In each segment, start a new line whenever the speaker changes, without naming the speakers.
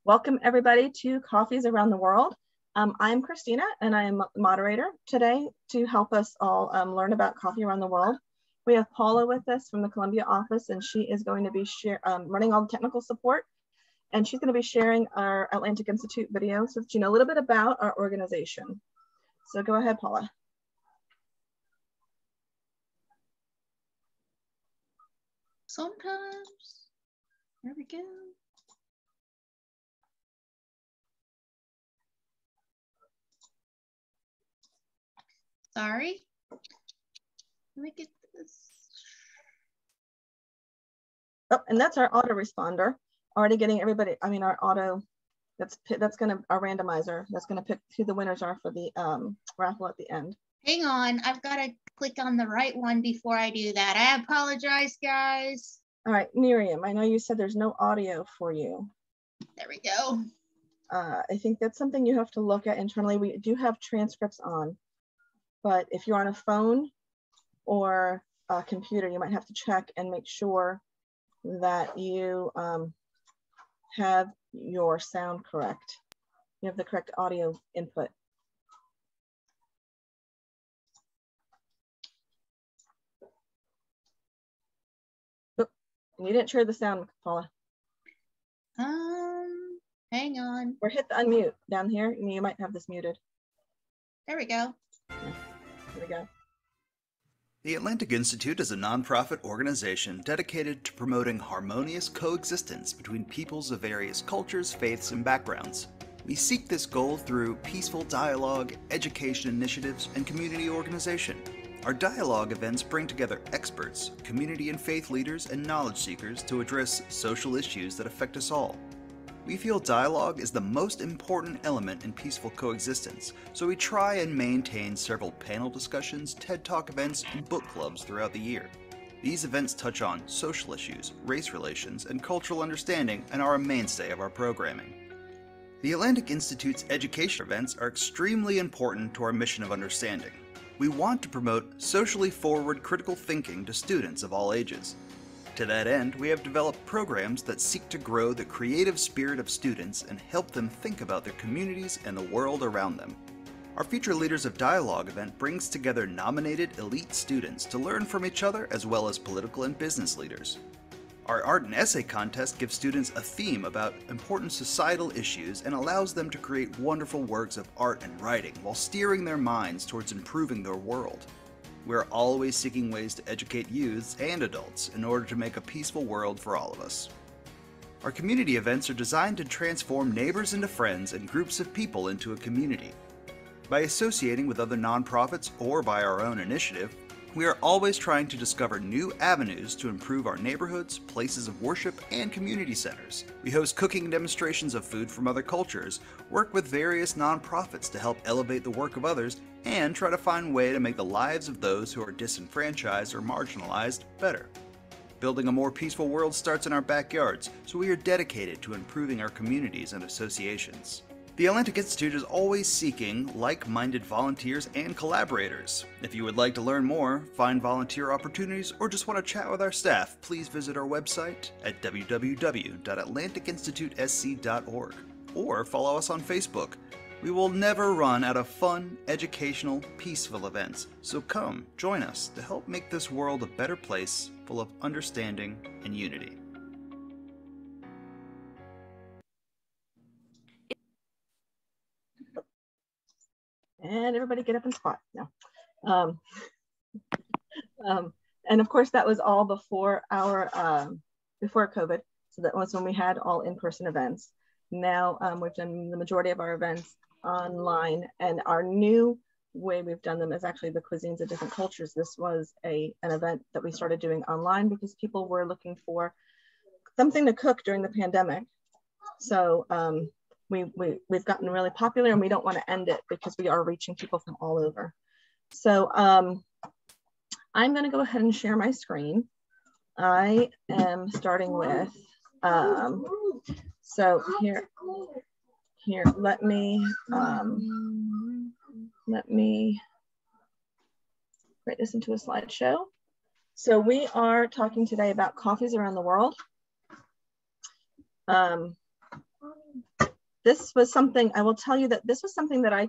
Welcome everybody to Coffees Around the World. I'm Christina and I am the moderator today to help us all learn about coffee around the world. We have Paula with us from the Columbia office, and she is going to be running all the technical support, and she's going to be sharing our Atlantic Institute video so that you know a little bit about our organization. So go ahead, Paula.
Sometimes. There we go. Sorry. Let me get this.
Oh, and that's our autoresponder. Already getting everybody, I mean, our auto, that's gonna, our randomizer, that's gonna pick who the winners are for the raffle at the end.
Hang on, I've got to click on the right one before I do that. I apologize, guys.
All right, Miriam, I know you said there's no audio for you.
There we go.
I think that's something you have to look at internally. We do have transcripts on, but if you're on a phone or a computer, you might have to check and make sure that you have your sound correct. You have the correct audio input. Oh, you didn't share the sound, Paula.
Hang on.
Or hit the unmute down here. You might have this muted.
There we go.
There we go.
The Atlantic Institute is a nonprofit organization dedicated to promoting harmonious coexistence between peoples of various cultures, faiths, and backgrounds. We seek this goal through peaceful dialogue, education initiatives, and community organization. Our dialogue events bring together experts, community and faith leaders, and knowledge seekers to address social issues that affect us all. We feel dialogue is the most important element in peaceful coexistence, so we try and maintain several panel discussions, TED Talk events, and book clubs throughout the year. These events touch on social issues, race relations, and cultural understanding, and are a mainstay of our programming. The Atlantic Institute's education events are extremely important to our mission of understanding. We want to promote socially forward critical thinking to students of all ages. To that end, we have developed programs that seek to grow the creative spirit of students and help them think about their communities and the world around them. Our Future Leaders of Dialogue event brings together nominated elite students to learn from each other as well as political and business leaders. Our art and essay contest gives students a theme about important societal issues and allows them to create wonderful works of art and writing while steering their minds towards improving their world. We're always seeking ways to educate youths and adults in order to make a peaceful world for all of us. Our community events are designed to transform neighbors into friends and groups of people into a community. By associating with other nonprofits or by our own initiative, we are always trying to discover new avenues to improve our neighborhoods, places of worship, and community centers. We host cooking demonstrations of food from other cultures, work with various nonprofits to help elevate the work of others, and try to find a way to make the lives of those who are disenfranchised or marginalized better. Building a more peaceful world starts in our backyards, so we are dedicated to improving our communities and associations. The Atlantic Institute is always seeking like-minded volunteers and collaborators. If you would like to learn more, find volunteer opportunities, or just want to chat with our staff, please visit our website at www.atlanticinstitutesc.org or follow us on Facebook. We will never run out of fun, educational, peaceful events, so come join us to help make this world a better place full of understanding and unity.
And everybody get up and squat. No. And of course, that was all before before COVID. So that was when we had all in-person events. Now we've done the majority of our events online, and our new way we've done them is actually the Cuisines of Different Cultures. This was an event that we started doing online because people were looking for something to cook during the pandemic. So we've gotten really popular, and we don't want to end it because we are reaching people from all over. So I'm going to go ahead and share my screen. I am starting with, so here, let me write this into a slideshow. So we are talking today about coffees around the world. this was something, I will tell you that this was something that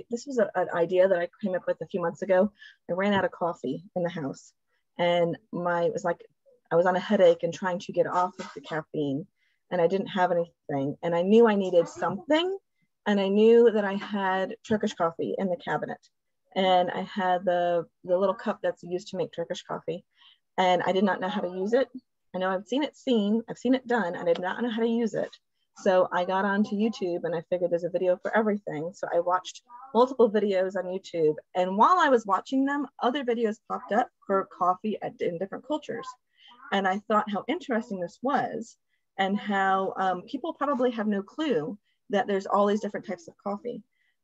this was an idea that I came up with a few months ago. I ran out of coffee in the house, and it was like I was on a headache and trying to get off of the caffeine, and I didn't have anything, and I knew I needed something, and I knew that I had Turkish coffee in the cabinet, and I had the little cup that's used to make Turkish coffee, and I did not know how to use it. I know I've seen it done, and I did not know how to use it. So I got onto YouTube, and I figured there's a video for everything. So I watched multiple videos on YouTube. And while I was watching them, other videos popped up for coffee in different cultures. And I thought how interesting this was, and how people probably have no clue that there's all these different types of coffee.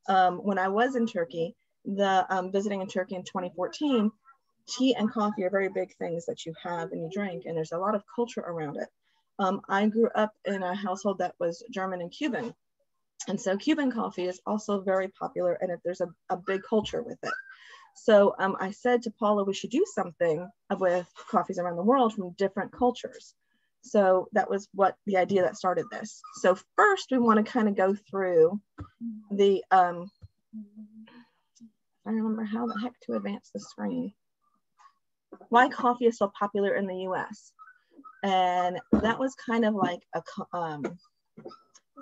When I was in Turkey, visiting in Turkey in 2014, tea and coffee are very big things that you have and you drink, and there's a lot of culture around it. I grew up in a household that was German and Cuban. And so Cuban coffee is also very popular, and there's a big culture with it. So I said to Paula, we should do something with coffees around the world from different cultures. So that was what the idea that started this. So first we want to kind of go through the, I remember how the heck to advance the screen. Why coffee is so popular in the US. And that was kind of like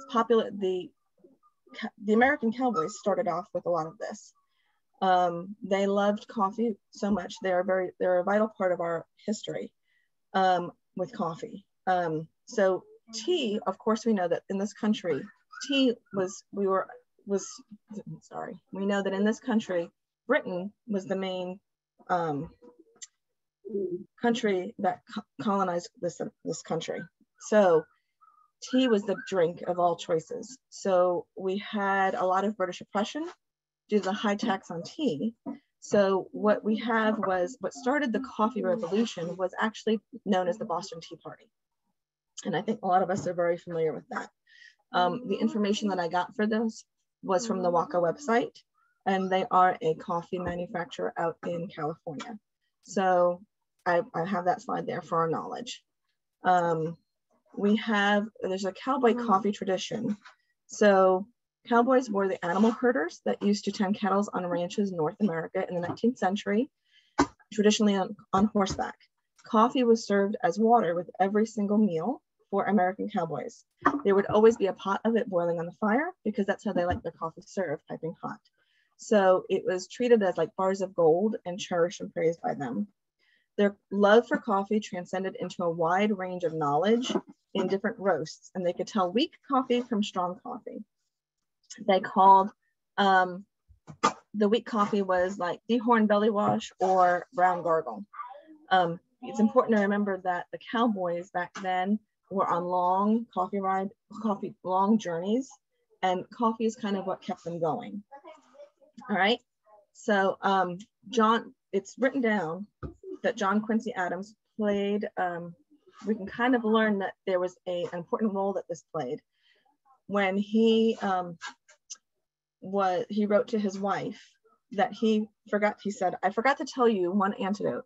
popular. The American cowboys started off with a lot of this. They loved coffee so much. They're a vital part of our history with coffee. So tea, of course, we know that in this country, we know that in this country, Britain was the main country that colonized this country. So tea was the drink of all choices. So we had a lot of British oppression due to the high tax on tea. So what we have was, what started the coffee revolution was actually known as the Boston Tea Party. And I think a lot of us are very familiar with that. The information that I got for this was from the Waka website, and they are a coffee manufacturer out in California. So I have that slide there for our knowledge. There's a cowboy coffee tradition. So cowboys were the animal herders that used to tend cattle on ranches in North America in the 19th century, traditionally on horseback. Coffee was served as water with every single meal for American cowboys. There would always be a pot of it boiling on the fire, because that's how they like their coffee served, piping hot. So it was treated as like bars of gold and cherished and praised by them. Their love for coffee transcended into a wide range of knowledge in different roasts, and they could tell weak coffee from strong coffee. They called the weak coffee was like dehorned belly wash or brown gargle. It's important to remember that the cowboys back then were on long long journeys, and coffee is kind of what kept them going. All right. So it's written down that John Quincy Adams played, we can kind of learn that there was an important role that this played when he wrote to his wife that he said, I forgot to tell you one antidote.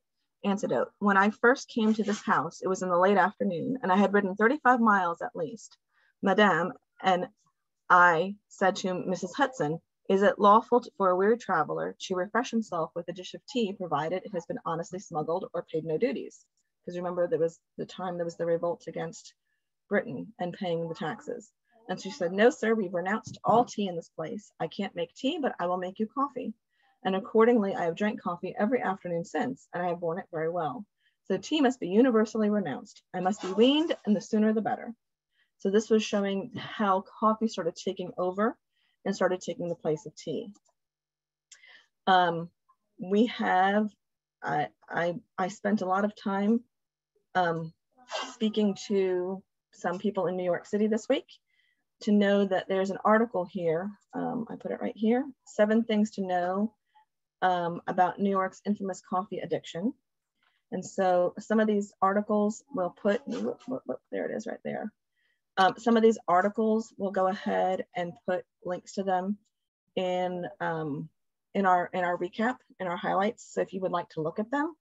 When I first came to this house, it was in the late afternoon, and I had ridden 35 miles at least. Madame, and I said to Mrs. Hudson, is it lawful for a weary traveler to refresh himself with a dish of tea, provided it has been honestly smuggled or paid no duties? Because remember, there was the revolt against Britain and paying the taxes. And she said, no, sir, we've renounced all tea in this place. I can't make tea, but I will make you coffee. And accordingly, I have drank coffee every afternoon since, and I have borne it very well. So tea must be universally renounced. I must be weaned, and the sooner the better. So this was showing how coffee started taking over and started taking the place of tea. I spent a lot of time speaking to some people in New York City this week to know that there's an article here. I put it right here, 7 things to know about New York's infamous coffee addiction. And so some of these articles will put, there it is right there. Some of these articles will go ahead and put links to them in our recap, in our highlights. So if you would like to look at them,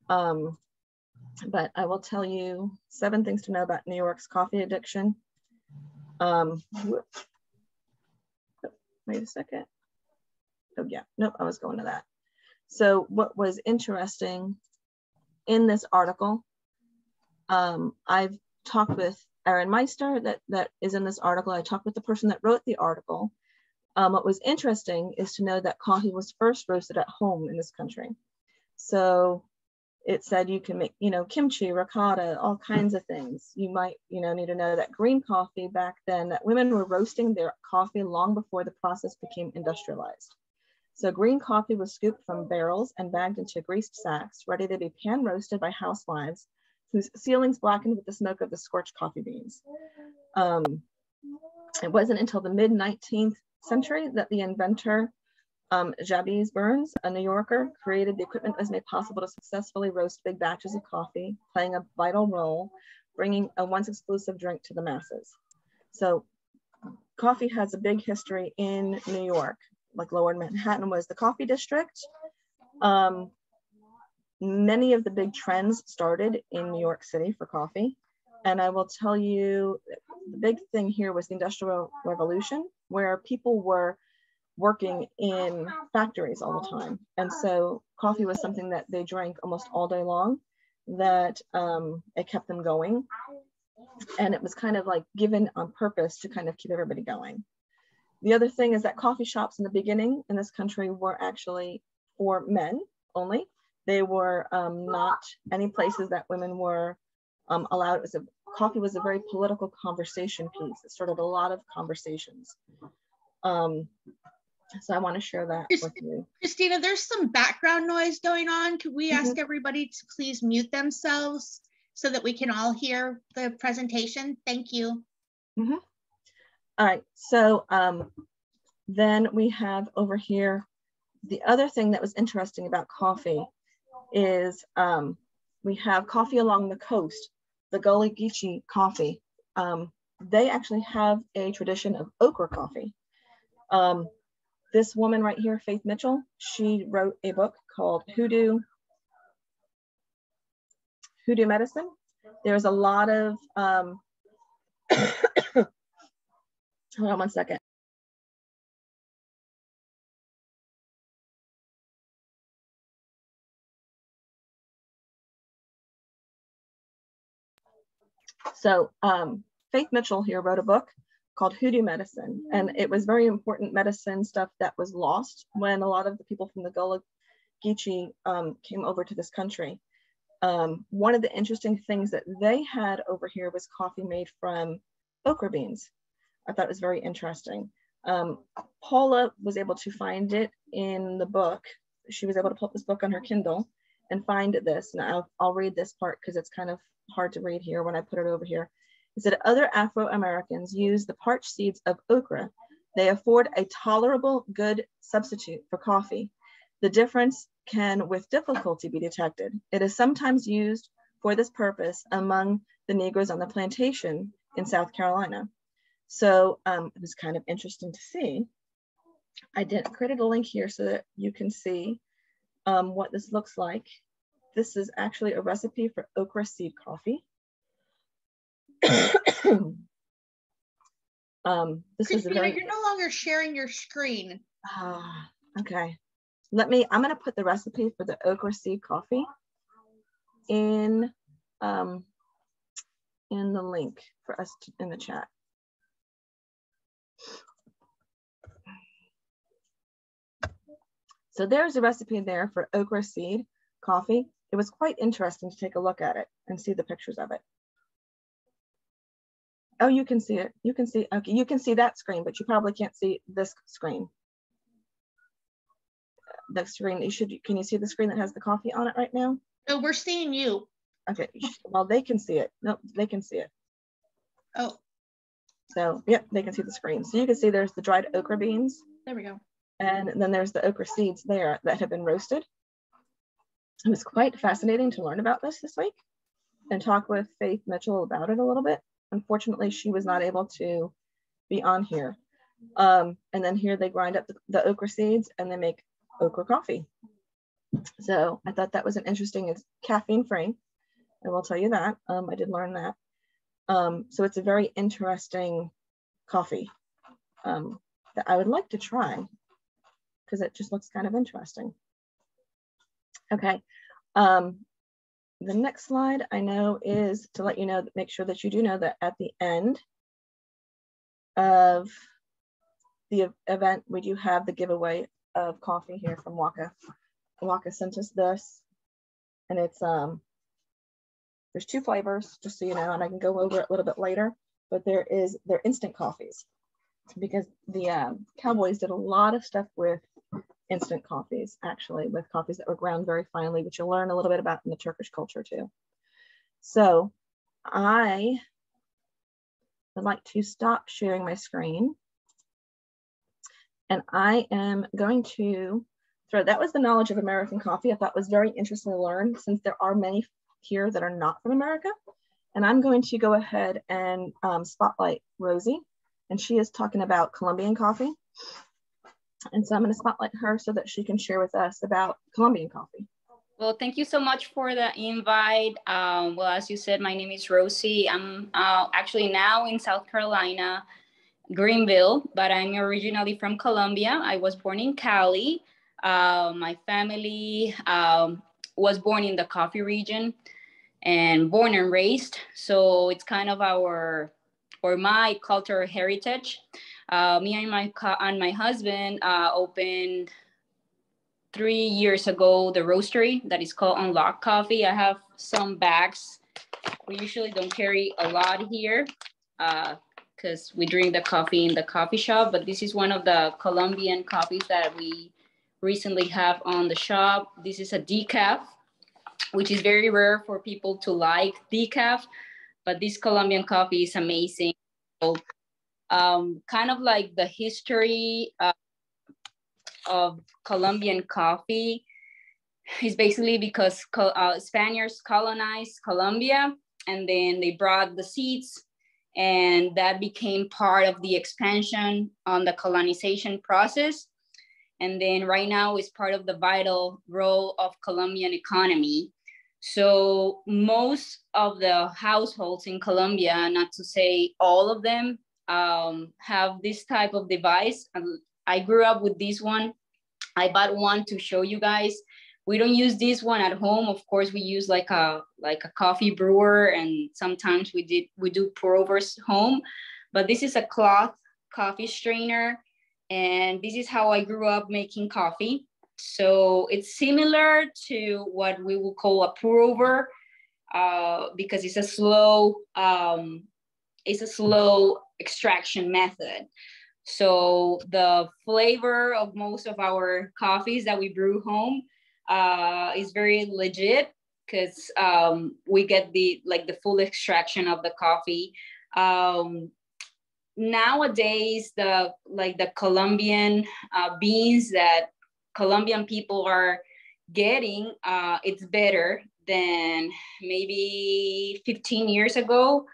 but I will tell you 7 things to know about New York's coffee addiction. wait a second. Oh yeah, nope, I was going to that. So what was interesting in this article, I've talked with Erin Meister that is in this article. I talked with the person that wrote the article. What was interesting is to know that coffee was first roasted at home in this country. So it said you can make, kimchi, ricotta, all kinds of things. You might, need to know that green coffee back then, that women were roasting their coffee long before the process became industrialized. So green coffee was scooped from barrels and bagged into greased sacks, ready to be pan roasted by housewives whose ceilings blackened with the smoke of the scorched coffee beans. It wasn't until the mid-19th century that the inventor, Jabez Burns, a New Yorker, created the equipment that was made possible to successfully roast big batches of coffee, playing a vital role, bringing a once exclusive drink to the masses. So coffee has a big history in New York. Like Lower Manhattan was the coffee district. Many of the big trends started in New York City for coffee. And I will tell you, the big thing here was the Industrial Revolution, where people were working in factories all the time. And so coffee was something that they drank almost all day long, that it kept them going. And it was kind of like given on purpose to kind of keep everybody going. The other thing is that coffee shops in the beginning in this country were actually for men only. They were not any places that women were allowed. Coffee was a very political conversation piece. It started a lot of conversations. So I want to share that with you.
Christina, there's some background noise going on. Could we ask everybody to please mute themselves so that we can all hear the presentation? Thank you.
All right, so then we have over here, the other thing that was interesting about coffee is we have coffee along the coast, the Gullah Geechee coffee. They actually have a tradition of okra coffee. This woman right here, Faith Mitchell, she wrote a book called Hoodoo Medicine. There's a lot of, hold on one second. So Faith Mitchell here wrote a book called Hoodoo Medicine, and it was very important medicine stuff that was lost when a lot of the people from the Gullah Geechee came over to this country. One of the interesting things that they had over here was coffee made from okra beans. I thought it was very interesting. Paula was able to find it in the book. She was able to pull up this book on her Kindle and find this. And I'll read this part because it's kind of hard to read here when I put it over here. It said, other Afro-Americans use the parched seeds of okra. They afford a tolerable, good substitute for coffee. The difference can with difficulty be detected. It is sometimes used for this purpose among the Negroes on the plantation in South Carolina. So it was kind of interesting to see. I created a link here so that you can see what this looks like. This is actually a recipe for okra seed coffee.
Christina, you're no longer sharing your screen.
Okay. I'm gonna put the recipe for the okra seed coffee in the link for us in the chat. So there's a recipe there for okra seed coffee. It was quite interesting to take a look at it and see the pictures of it. Oh, you can see it. You can see, okay, you can see that screen, but you probably can't see this screen. The screen, can you see the screen that has the coffee on it right now?
No, we're seeing you.
Okay, well, they can see it. No, they can see it.
Oh.
So, yeah, they can see the screen. So you can see there's the dried okra beans.
There we go.
And then there's the okra seeds there that have been roasted. It was quite fascinating to learn about this week and talk with Faith Mitchell about it a little bit. Unfortunately, she was not able to be on here. And then here they grind up the okra seeds and they make okra coffee. So I thought that was an interesting, it's caffeine free. I will tell you that. I did learn that. So it's a very interesting coffee that that I would like to try because it just looks kind of interesting. Okay. The next slide I know is to let you know, make sure that you do know that at the end of the event, we do have the giveaway of coffee here from Waka. Waka sent us this, and it's there's 2 flavors, just so you know, and I can go over it a little bit later, but they're instant coffees, because the Cowboys did a lot of stuff with instant coffees, actually, with coffees that were ground very finely, which you'll learn a little bit about in the Turkish culture too. So I would like to stop sharing my screen, and I am going to throw, that was the knowledge of American coffee. I thought was very interesting to learn, since there are many here that are not from America. And I'm going to go ahead and spotlight Rosie, and she is talking about Colombian coffee. And so I'm going to spotlight her so that she can share with us about Colombian coffee.
Well, thank you so much for the invite. Well, as you said, my name is Rosie. I'm actually now in South Carolina, Greenville, but I'm originally from Colombia. I was born in Cali. My family was born in the coffee region and born and raised. So it's kind of my cultural heritage. Me and my husband opened 3 years ago the roastery that is called Unlock Coffee. I have some bags. We usually don't carry a lot here because we drink the coffee in the coffee shop, but this is one of the Colombian coffees that we recently have on the shop. This is a decaf, which is very rare for people to like decaf, but this Colombian coffee is amazing. So, kind of like the history of Colombian coffee is basically because Spaniards colonized Colombia, and then they brought the seeds, and that became part of the expansion on the colonization process. And then right now is part of the vital role of Colombian economy. So most of the households in Colombia, not to say all of them, have this type of device. I grew up with this one. I bought one to show you guys. We don't use this one at home. Of course, we use like a coffee brewer, and sometimes we do pour overs home. But this is a cloth coffee strainer, and this is how I grew up making coffee. So it's similar to what we would call a pour over, because it's a slow extraction method. So the flavor of most of our coffees that we brew home is very legit, because we get the full extraction of the coffee. Nowadays, the Colombian beans that Colombian people are getting, it's better than maybe 15 years ago,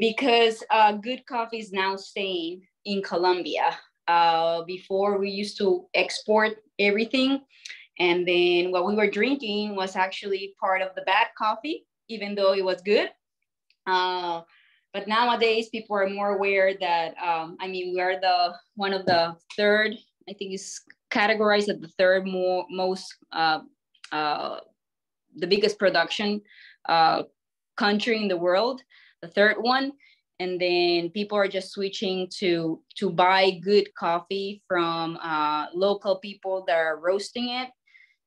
because good coffee is now staying in Colombia. Before, we used to export everything, and then what we were drinking was actually part of the bad coffee, even though it was good. But nowadays, people are more aware that, we are one of the third, I think it's categorized as the third most, the biggest production country in the world, the third one. And then people are just switching to buy good coffee from local people that are roasting it.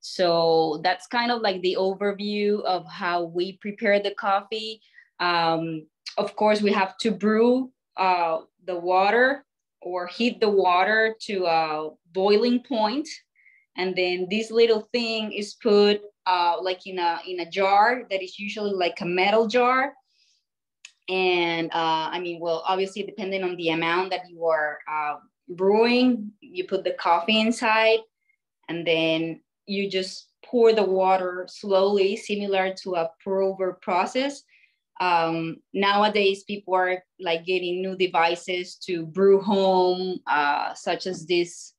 So that's kind of like the overview of how we prepare the coffee. Of course, we have to brew the water or heat the water to a boiling point. And then this little thing is put like in a jar that is usually like a metal jar. And obviously, depending on the amount that you are brewing, you put the coffee inside, and then you just pour the water slowly, similar to a pour over process. Nowadays, people are like getting new devices to brew home, such as this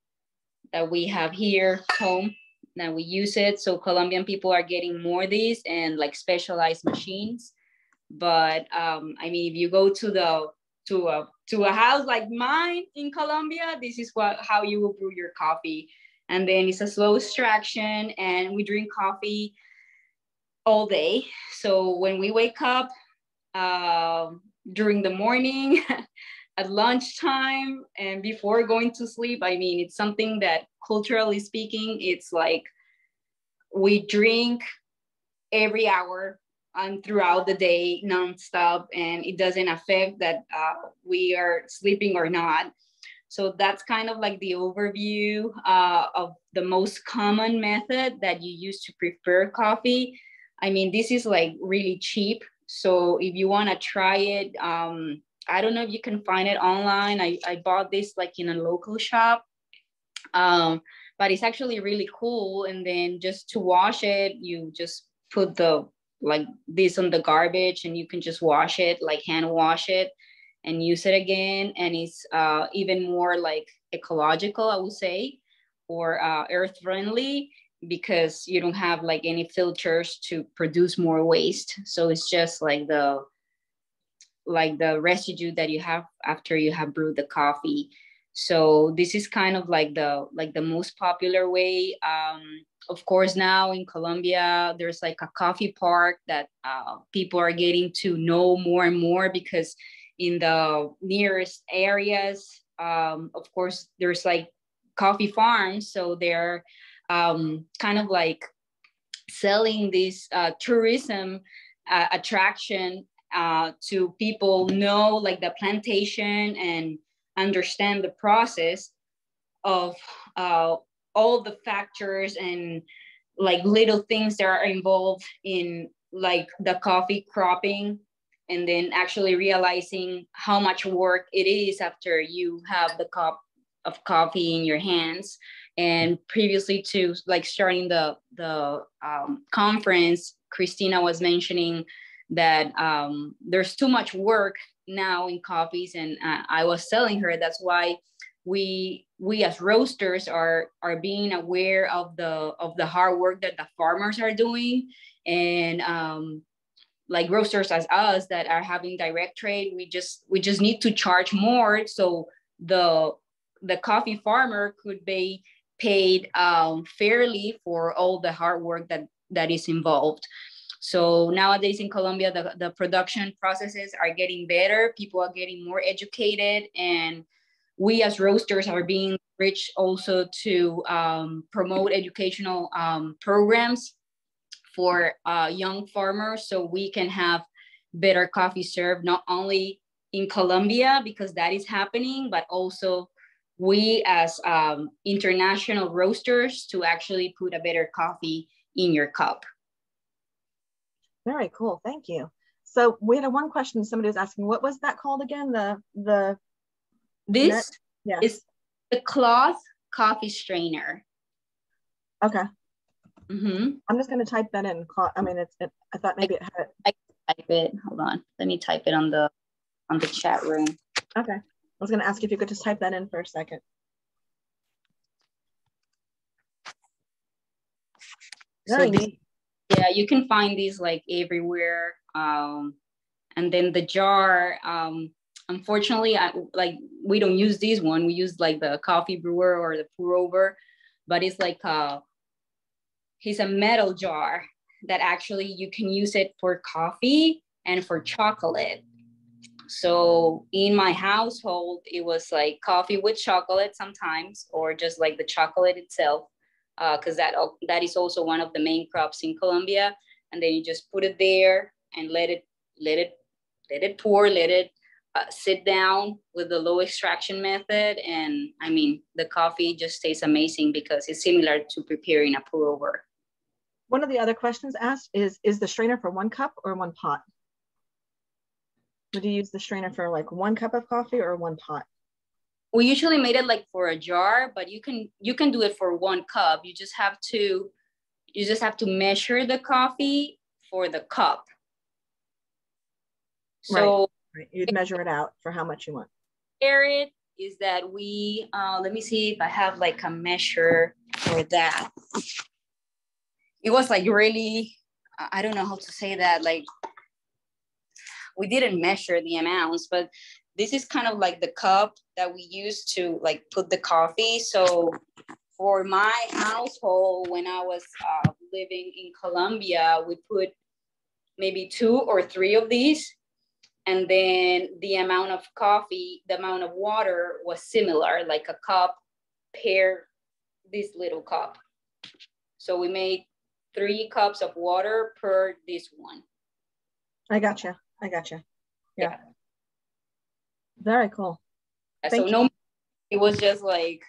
that we have here home. Now we use it. So Colombian people are getting more of these and like specialized machines. But if you go to a house like mine in Colombia, this is how you will brew your coffee. And then it's a slow extraction, and we drink coffee all day. So when we wake up, during the morning, at lunchtime, and before going to sleep, I mean, it's something that culturally speaking, it's like we drink every hour and throughout the day nonstop, and it doesn't affect that we are sleeping or not. So that's kind of like the overview of the most common method that you use to prepare coffee. I mean, this is like really cheap. So if you want to try it, I don't know if you can find it online. I bought this like in a local shop, but it's actually really cool. And then just to wash it, you just put like this on the garbage, and you can just wash it, like hand wash it and use it again. And it's even more like ecological, I would say, or earth friendly, because you don't have like any filters to produce more waste. So it's just like the residue that you have after you have brewed the coffee. So this is kind of like the most popular way. Of course, now in Colombia, there's like a coffee park that people are getting to know more and more, because in the nearest areas, of course, there's like coffee farms. So they're kind of like selling this tourism attraction to people know like the plantation and understand the process of all the factors and like little things that are involved in like the coffee cropping, and then actually realizing how much work it is after you have the cup of coffee in your hands. And previously to like starting the conference, Christina was mentioning that there's too much work now in coffees, and I was telling her that's why we as roasters are being aware of the hard work that the farmers are doing. And like roasters as us that are having direct trade, we just need to charge more, so the coffee farmer could be paid fairly for all the hard work that is involved. So nowadays in Colombia, the production processes are getting better. People are getting more educated, and we as roasters are being enriched also to promote educational programs for young farmers, so we can have better coffee served not only in Colombia, because that is happening, but also we as international roasters to actually put a better coffee in your cup.
Very cool. Thank you. So we had one question. Somebody was asking, what was that called again?
This
yeah.
is the cloth coffee strainer.
Okay.
Mm-hmm.
I'm just going to type that in. I mean, I thought maybe it had it.
I can type it. Hold on. Let me type it on the chat room.
Okay. I was going to ask if you could just type that in for a second. Very neat.
Yeah, you can find these like everywhere. And then the jar, unfortunately, we don't use this one. We use like the coffee brewer or the pour over, but it's like it's a metal jar that actually you can use it for coffee and for chocolate. So in my household, it was like coffee with chocolate sometimes, or just like the chocolate itself, because that is also one of the main crops in Colombia. And then you just put it there and let it pour, let it sit down with the low extraction method. And I mean, the coffee just tastes amazing because it's similar to preparing a pour over.
One of the other questions asked is the strainer for 1 cup or 1 pot? Would you use the strainer for like 1 cup of coffee or 1 pot?
We usually made it like for a jar, but you can do it for 1 cup. You just have to measure the coffee for the cup. So
right. You'd measure it out for how much you want.
It is that we let me see if I have like a measure for that. It was like really, I don't know how to say that. Like we didn't measure the amounts, but this is kind of like the cup that we use to like put the coffee. So for my household, when I was living in Colombia, we put maybe 2 or 3 of these. And then the amount of coffee, the amount of water was similar, like a cup per this little cup. So we made 3 cups of water per this one.
I gotcha. Yeah. Very cool.
So no, it was just like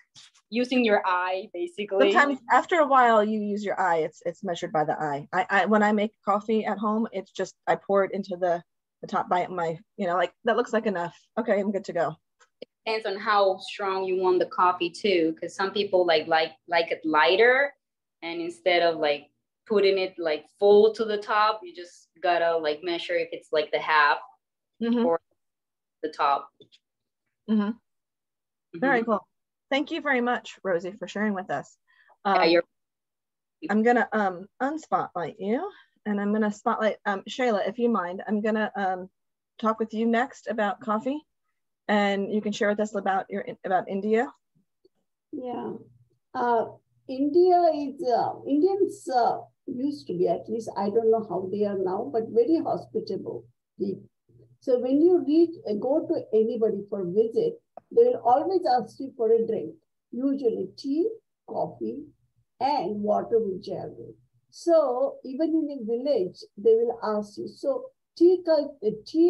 using your eye, basically.
Sometimes after a while you use your eye. It's measured by the eye. I when I make coffee at home, it's just I pour it into the top by my, like that looks like enough. Okay, I'm good to go.
It depends on how strong you want the coffee too, because some people like it lighter, and instead of like putting it like full to the top, you just gotta like measure if it's like the half or the top.
Very cool. Thank you very much, Rosie, for sharing with us.
Yeah,
I'm gonna unspotlight you, and I'm gonna spotlight Shayla, if you mind. I'm gonna talk with you next about coffee, and you can share with us about India.
Yeah, India is Indians used to be, at least I don't know how they are now, but very hospitable people. So when you go to anybody for a visit, they will always ask you for a drink, usually tea, coffee, and water with jaggery. So even in a village, they will ask you. So tea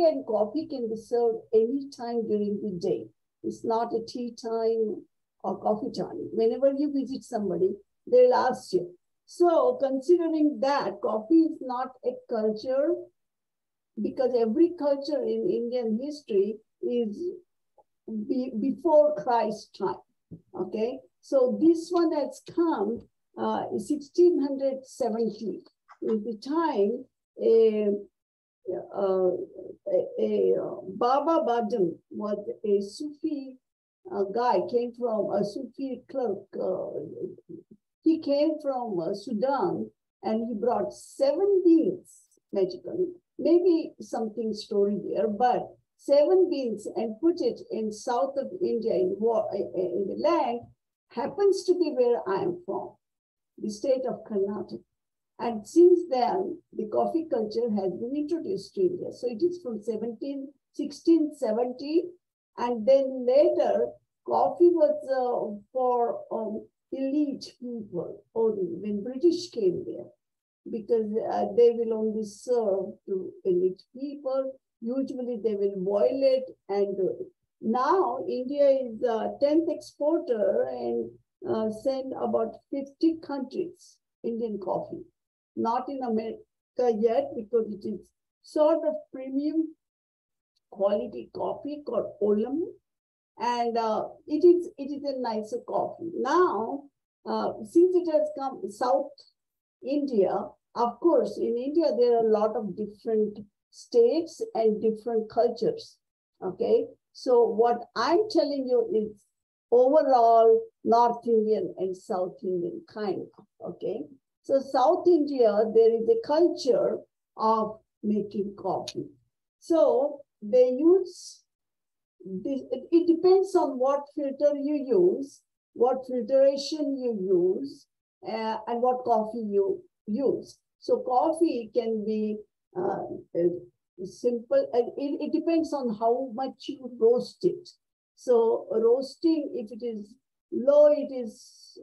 and coffee can be served any time during the day. It's not a tea time or coffee time. Whenever you visit somebody, they'll ask you. So considering that, coffee is not a culture, because every culture in Indian history is before Christ's time, okay? So this one has come 1670 is the time Baba Badam was a Sufi guy, came from a Sufi clerk. He came from Sudan, and he brought 7 beans magically. Maybe something story there, but 7 beans and put it in south of India in the land happens to be where I am from, the state of Karnataka. And since then, the coffee culture has been introduced to India. So it is from 1670, and then later, coffee was for elite people only when British came there, because they will only serve to elite people. Usually they will boil it and do it. Now India is the 10th exporter and send about 50 countries Indian coffee. Not in America yet, because it is sort of premium quality coffee called Olam, and it is a nicer coffee. Now, since it has come South India, of course, in India, there are a lot of different states and different cultures, okay? So what I'm telling you is overall North Indian and South Indian kind of, okay? So South India, there is a culture of making coffee. So they use, it depends on what filter you use, what filtration you use, and what coffee you use. So coffee can be simple, and it depends on how much you roast it. So roasting, if it is low, it is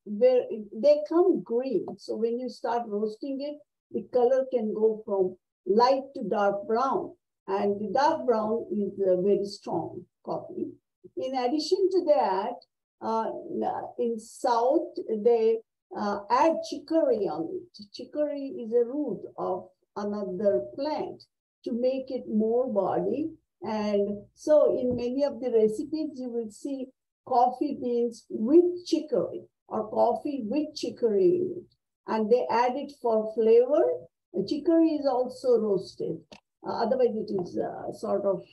where they come green. So when you start roasting it, the color can go from light to dark brown, and the dark brown is very strong coffee. In addition to that, in South, they add chicory on it. Chicory is a root of another plant to make it more body. And so in many of the recipes, you will see coffee beans with chicory or coffee with chicory in it. And they add it for flavor. Chicory is also roasted. Otherwise, it is sort of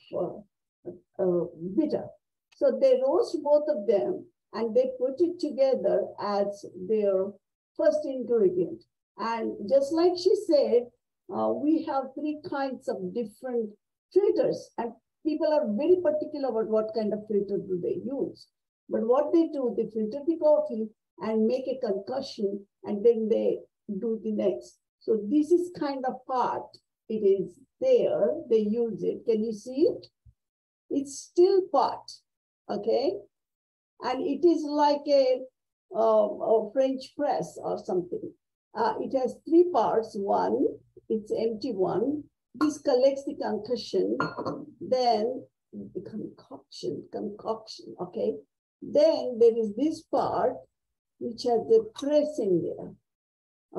bitter. So they roast both of them and they put it together as their first ingredient. And just like she said, we have 3 kinds of different filters, and people are very particular about what kind of filter do they use. But what they do, they filter the coffee and make a concoction, and then they do the next. So this is kind of part. It is there. They use it. Can you see it? It's still pot, okay? And it is like a French press or something. It has three parts. One, it's empty one. This collects the concussion. Then the concoction, okay? Then there is this part which has the press in there,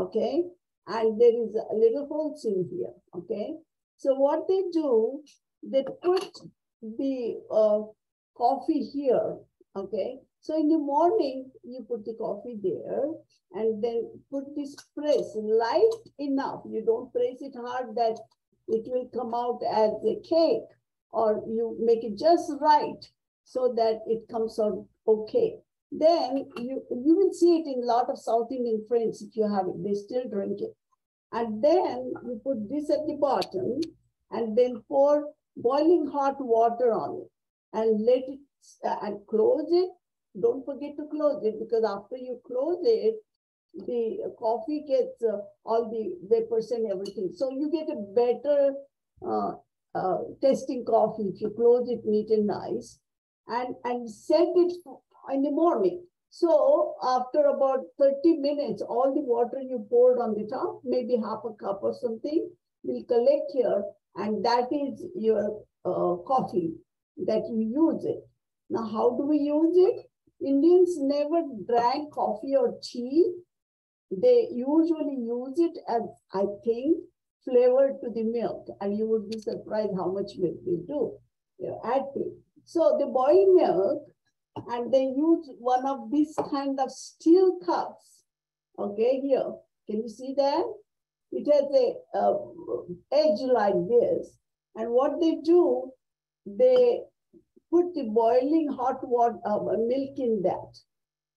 okay? And there is a little holes in here, okay? So what they do, they put the coffee here, okay? So in the morning, you put the coffee there and then put this press light enough. You don't press it hard that it will come out as a cake, or you make it just right so that it comes out okay. Then you will see it in a lot of South Indian friends if you have it, they still drink it. And then you put this at the bottom and then pour boiling hot water on it and let it and close it. Don't forget to close it, because after you close it, the coffee gets all the vapors and everything. So you get a better tasting coffee if you close it neat and nice, and set it in the morning. So after about 30 minutes, all the water you poured on the top, maybe half a cup or something, will collect here, and that is your coffee that you use it. Now, how do we use it? Indians never drank coffee or tea. They usually use it as, I think, flavored to the milk, and you would be surprised how much milk they do. Add to it. So they boil milk, and they use one of these kind of steel cups. Okay, here, can you see that? It has a edge like this. And what they do, they put the boiling hot water, milk in that.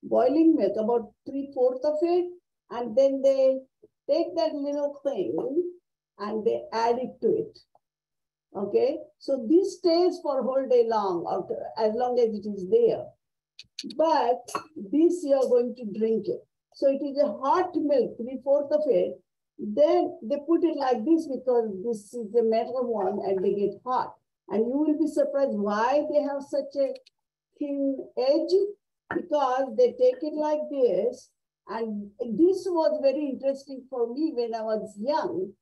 Boiling milk, about 3/4 of it. And then they take that little thing and they add it to it. Okay, so this stays for a whole day long, as long as it is there. But this you are going to drink it. So it is a hot milk, 3/4 of it. Then they put it like this because this is a metal one and they get hot. And you will be surprised why they have such a thin edge, because they take it like this. And this was very interesting for me when I was young,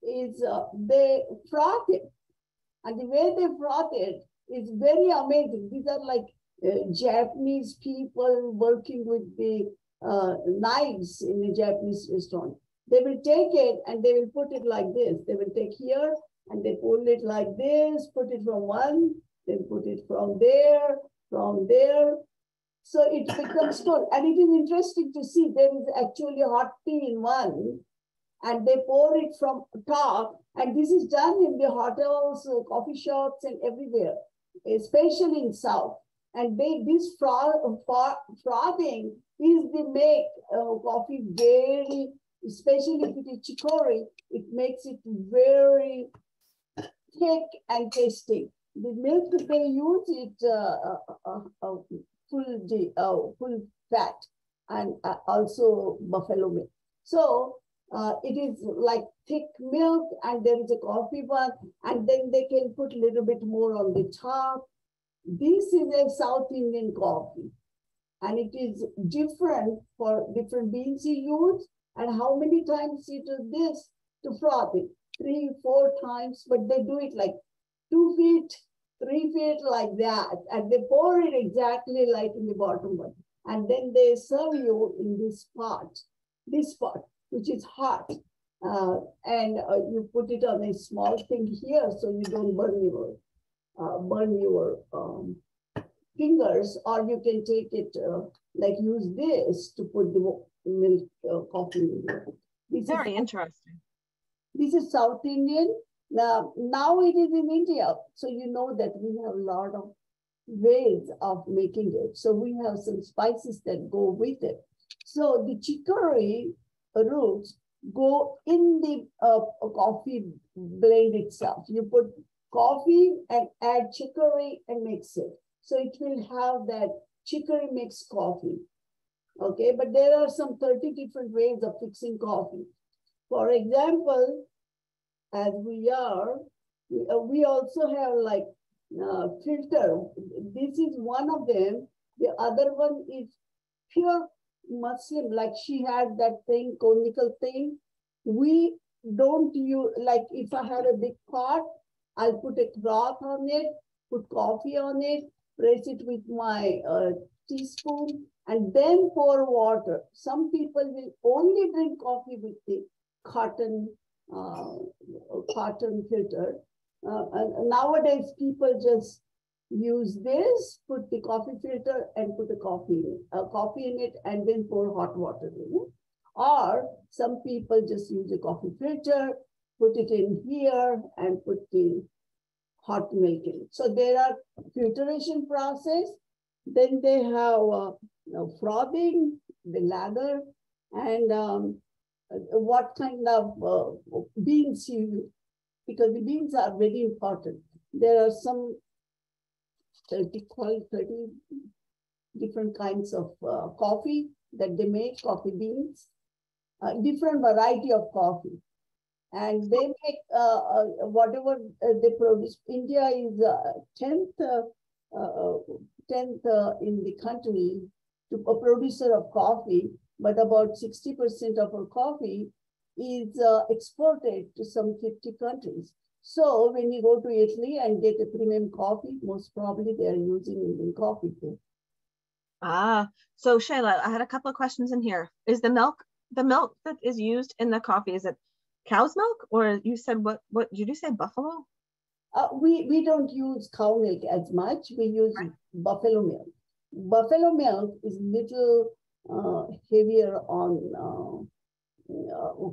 is they froth it. And the way they froth it is very amazing. These are like Japanese people working with the knives in a Japanese restaurant. They will take it and they will put it like this. They will take here and they pull it like this, put it from one, then put it from there. So it becomes full. And it is interesting to see there is actually hot tea in one, and they pour it from top. And this is done in the hotels, coffee shops, and everywhere, especially in South. And this frothing is the make coffee very, especially if it is chicory, it makes it very thick and tasty. The milk they use it full fat, and also buffalo milk. So it is like thick milk, and there is a coffee one, and then they can put a little bit more on the top. This is a South Indian coffee, and it is different for different beans you use, and how many times you do this to froth it, 3-4 times, but they do it like 2 feet, 3 feet like that, and they pour it exactly like in the bottom one, and then they serve you in this pot, which is hot, and you put it on a small thing here so you don't burn your fingers, or you can take it like use this to put the milk coffee in there.
Very interesting.
This is South Indian. Now it is in India, so you know that we have a lot of ways of making it. So we have some spices that go with it. So the chicory roots go in the coffee blend itself. You put coffee and add chicory and mix it. So it will have that chicory mixed coffee. Okay, but there are some 30 different ways of fixing coffee. For example, as we also have like filter. This is one of them. The other one is pure Muslim, like she had that thing, conical thing. We don't use, like if I had a big pot, I'll put a cloth on it, put coffee on it, press it with my teaspoon, and then pour water. Some people will only drink coffee with the cotton filter. And nowadays, people just use this, put the coffee filter and put a coffee in it, and then pour hot water in it. Or some people just use a coffee filter, put it in here, and put the hot milk in it. So there are filtration process. Then they have frothing, the lather, and what kind of beans you use, because the beans are very important. There are some 30 different kinds of coffee that they make, coffee beans, different variety of coffee. And they make whatever they produce. India is 10th in the country to a producer of coffee, but about 60% of our coffee is exported to some 50 countries. So when you go to Italy and get a premium coffee, most probably they are using Indian coffee too.
Ah, so Shayla, I had a couple of questions in here. Is the milk that is used in the coffee, is it cow's milk, or you said what did you say, buffalo?
We don't use cow milk as much. We use buffalo milk. Buffalo milk is little heavier on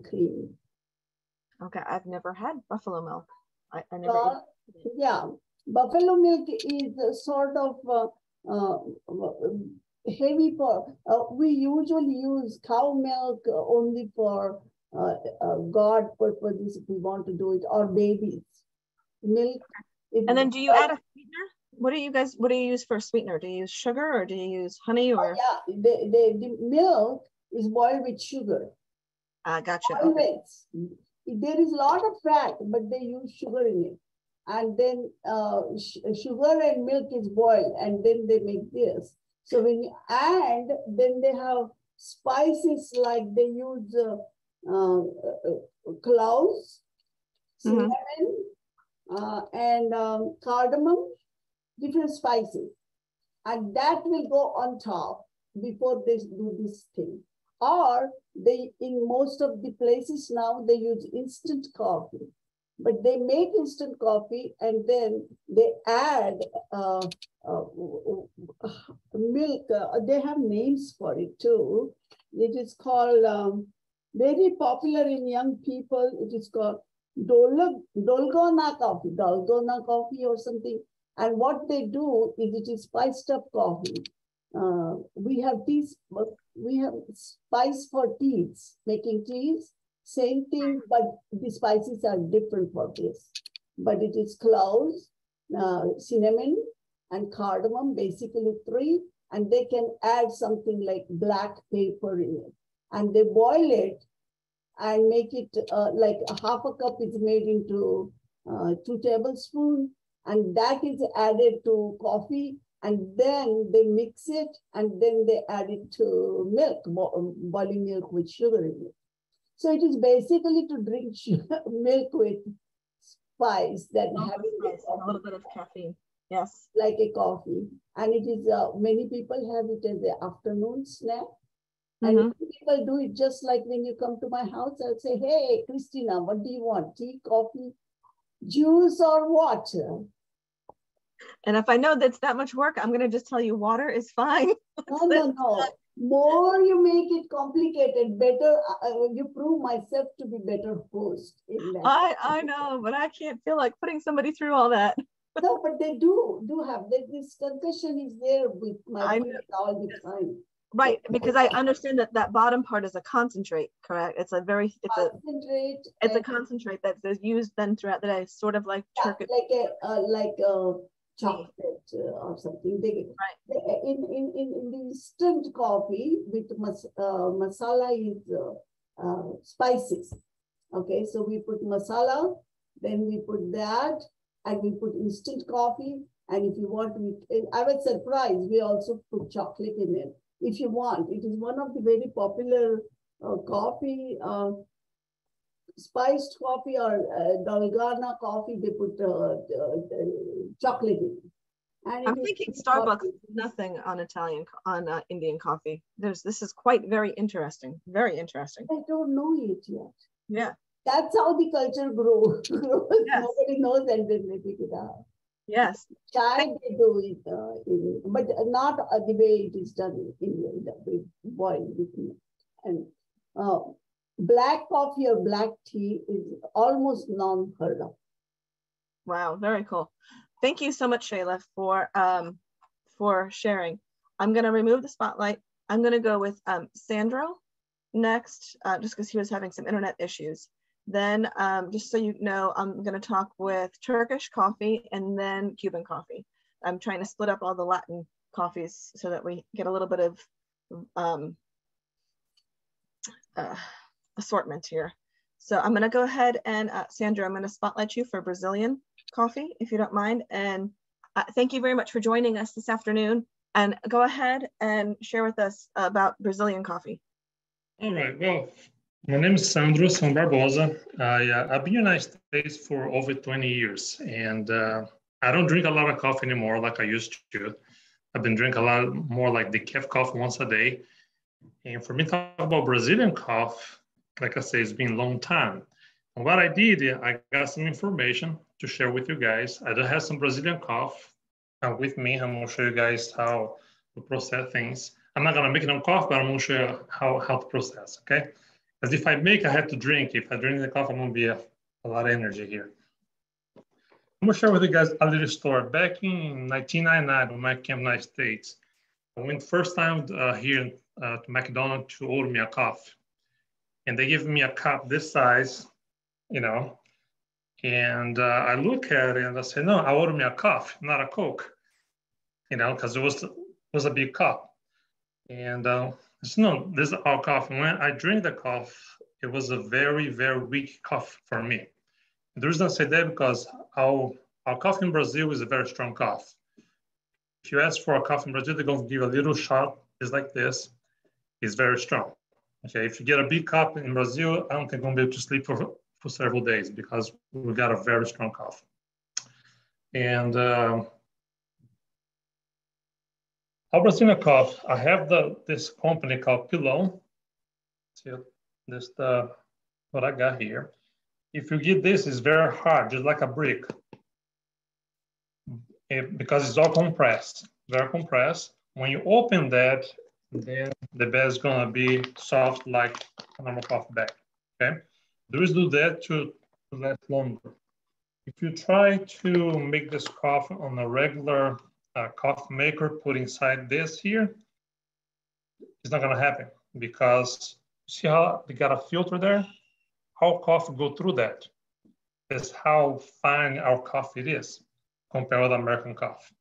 cream.
Okay, I've never had buffalo milk. I never.
Yeah, buffalo milk is sort of heavy for. We usually use cow milk only for God purposes if we want to do it, or babies. Milk.
And then do you add a sweetener? What do you use for a sweetener? Do you use sugar or do you use honey or?
Yeah, the milk is boiled with sugar.
Gotcha.
Always. Okay. There is a lot of fat, but they use sugar in it. And then sugar and milk is boiled, and then they make this. So when you add, then they have spices, like they use cloves, cinnamon, and cardamom, different spices. And that will go on top before they do this thing. Or they, in most of the places now, they use instant coffee. But they make instant coffee and then they add milk. They have names for it too. It is called, very popular in young people. It is called Dalgona coffee or something. And what they do is it is spiced up coffee. We have spice for teas, making teas. Same thing, but the spices are different for this. But it is cloves, cinnamon, and cardamom, basically 3. And they can add something like black pepper in it. And they boil it and make it like half a cup is made into 2 tablespoons. And that is added to coffee. And then they mix it, and then they add it to milk, boiling milk with sugar in it. So it is basically to drink milk with spice that having
a little bit of caffeine. Yes.
Like a coffee. And it is, many people have it as an afternoon snack. And people do it just like when you come to my house, I'll say, hey, Christina, what do you want? Tea, coffee, juice, or water?
And if I know that's that much work, I'm going to just tell you water is fine.
No. More you make it complicated, better you prove myself to be better host in that.
I know, but I can't feel like putting somebody through all that.
No, but they do have this concussion is there with my all the time.
Right, because I understand that that bottom part is a concentrate, correct? It's a concentrate that's used then throughout the day, sort of like Turkish.
Like a chocolate or something. In the instant coffee with masala is spices. Okay, so we put masala, then we put that, and we put instant coffee. And if you want, I was surprised, we also put chocolate in it. If you want, it is one of the very popular coffee, spiced coffee or Dalgona coffee, they put chocolate in it. And
I'm thinking Starbucks is nothing on Indian coffee. This is quite very interesting. Very interesting.
I don't know it yet.
Yeah.
That's how the culture grows.
Yes.
Nobody knows, and then they pick it up.
Yes.
Chai, they do it, but not the way it is done in India, with boiled with milk. And black coffee or black tea is almost non-heard of.
Wow, very cool. Thank you so much, Shayla, for sharing. I'm going to remove the spotlight. I'm going to go with Sandro next, just because he was having some internet issues. Then, just so you know, I'm going to talk with Turkish coffee and then Cuban coffee. I'm trying to split up all the Latin coffees so that we get a little bit of assortment here. So I'm going to go ahead and, Sandra, I'm going to spotlight you for Brazilian coffee, if you don't mind. And thank you very much for joining us this afternoon. And go ahead and share with us about Brazilian coffee.
All right, well, my name is Sandro Barbosa. I've been in the United States for over 20 years, and I don't drink a lot of coffee anymore like I used to. I've been drinking a lot more like decaf coffee once a day. And for me to talk about Brazilian coffee, like I say, it's been a long time. And what I did, I got some information to share with you guys. I do have some Brazilian coffee with me. I'm going to show you guys how to process things. I'm not going to make no coffee, but I'm going to show you how to process, okay? Because if I make, I have to drink. If I drink the coffee, I'm going to be a lot of energy here. I'm going to share with you guys a little story. Back in 1999, when I came to the United States, I went first time here to McDonald's to order me a coffee. And they give me a cup this size, you know, and I look at it and I say, no, I ordered me a coffee, not a Coke, you know, because it was a big cup. And I said, no, this is our coffee. When I drink the coffee, it was a very, very weak coffee for me. The reason I say that because our coffee in Brazil is a very strong coffee. If you ask for a coffee in Brazil, they're going to give a little shot, just like this. It's very strong. Okay, if you get a big cup in Brazil, I don't think I'm going to be able to sleep for several days because we got a very strong coffee. And our Brazilian coffee, I have this company called Pilão. So this what I got here. If you get this, it's very hard, just like a brick. Because it's all compressed, very compressed. When you open that, then the bag is gonna be soft like a normal coffee bag, okay? Do that to last longer. If you try to make this coffee on a regular coffee maker, put inside this here, it's not gonna happen because see how they got a filter there? How coffee go through that? That's how fine our coffee is compared with American coffee.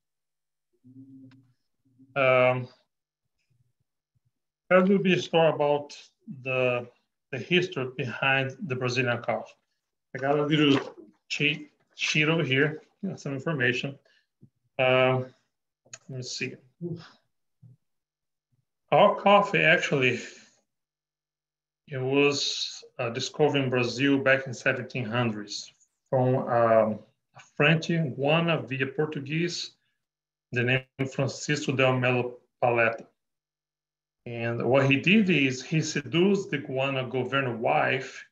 There will be a story about the history behind the Brazilian coffee. I got a little cheat sheet over here, some information. Let me see. Our coffee actually, it was discovered in Brazil back in 1700s from a French Guana via Portuguese, the name Francisco del Melo Paleta. And what he did is he seduced the Guana governor wife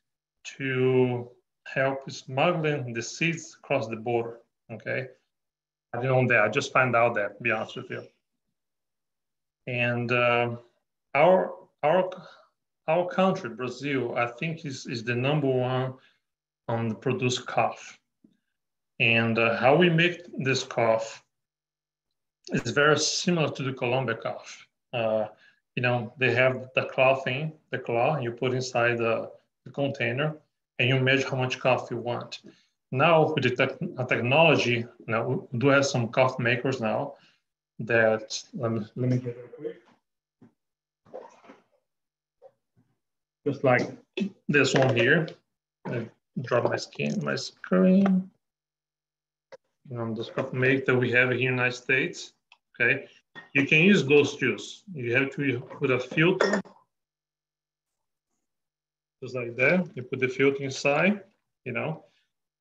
to help smuggling the seeds across the border, okay? I didn't know that, I just found out that, to be honest with you. And our country, Brazil, I think is the #1 on the produced coffee. And how we make this coffee is very similar to the Colombia coffee. you know, they have the claw thing, the claw, you put inside the container and you measure how much coffee you want. Now with the technology, now we do have some coffee makers now that, let me get it quick. Just like this one here. I drop my screen. This coffee make that we have here in the United States. Okay, you can use those juice. You have to put a filter, just like that. You put the filter inside, you know,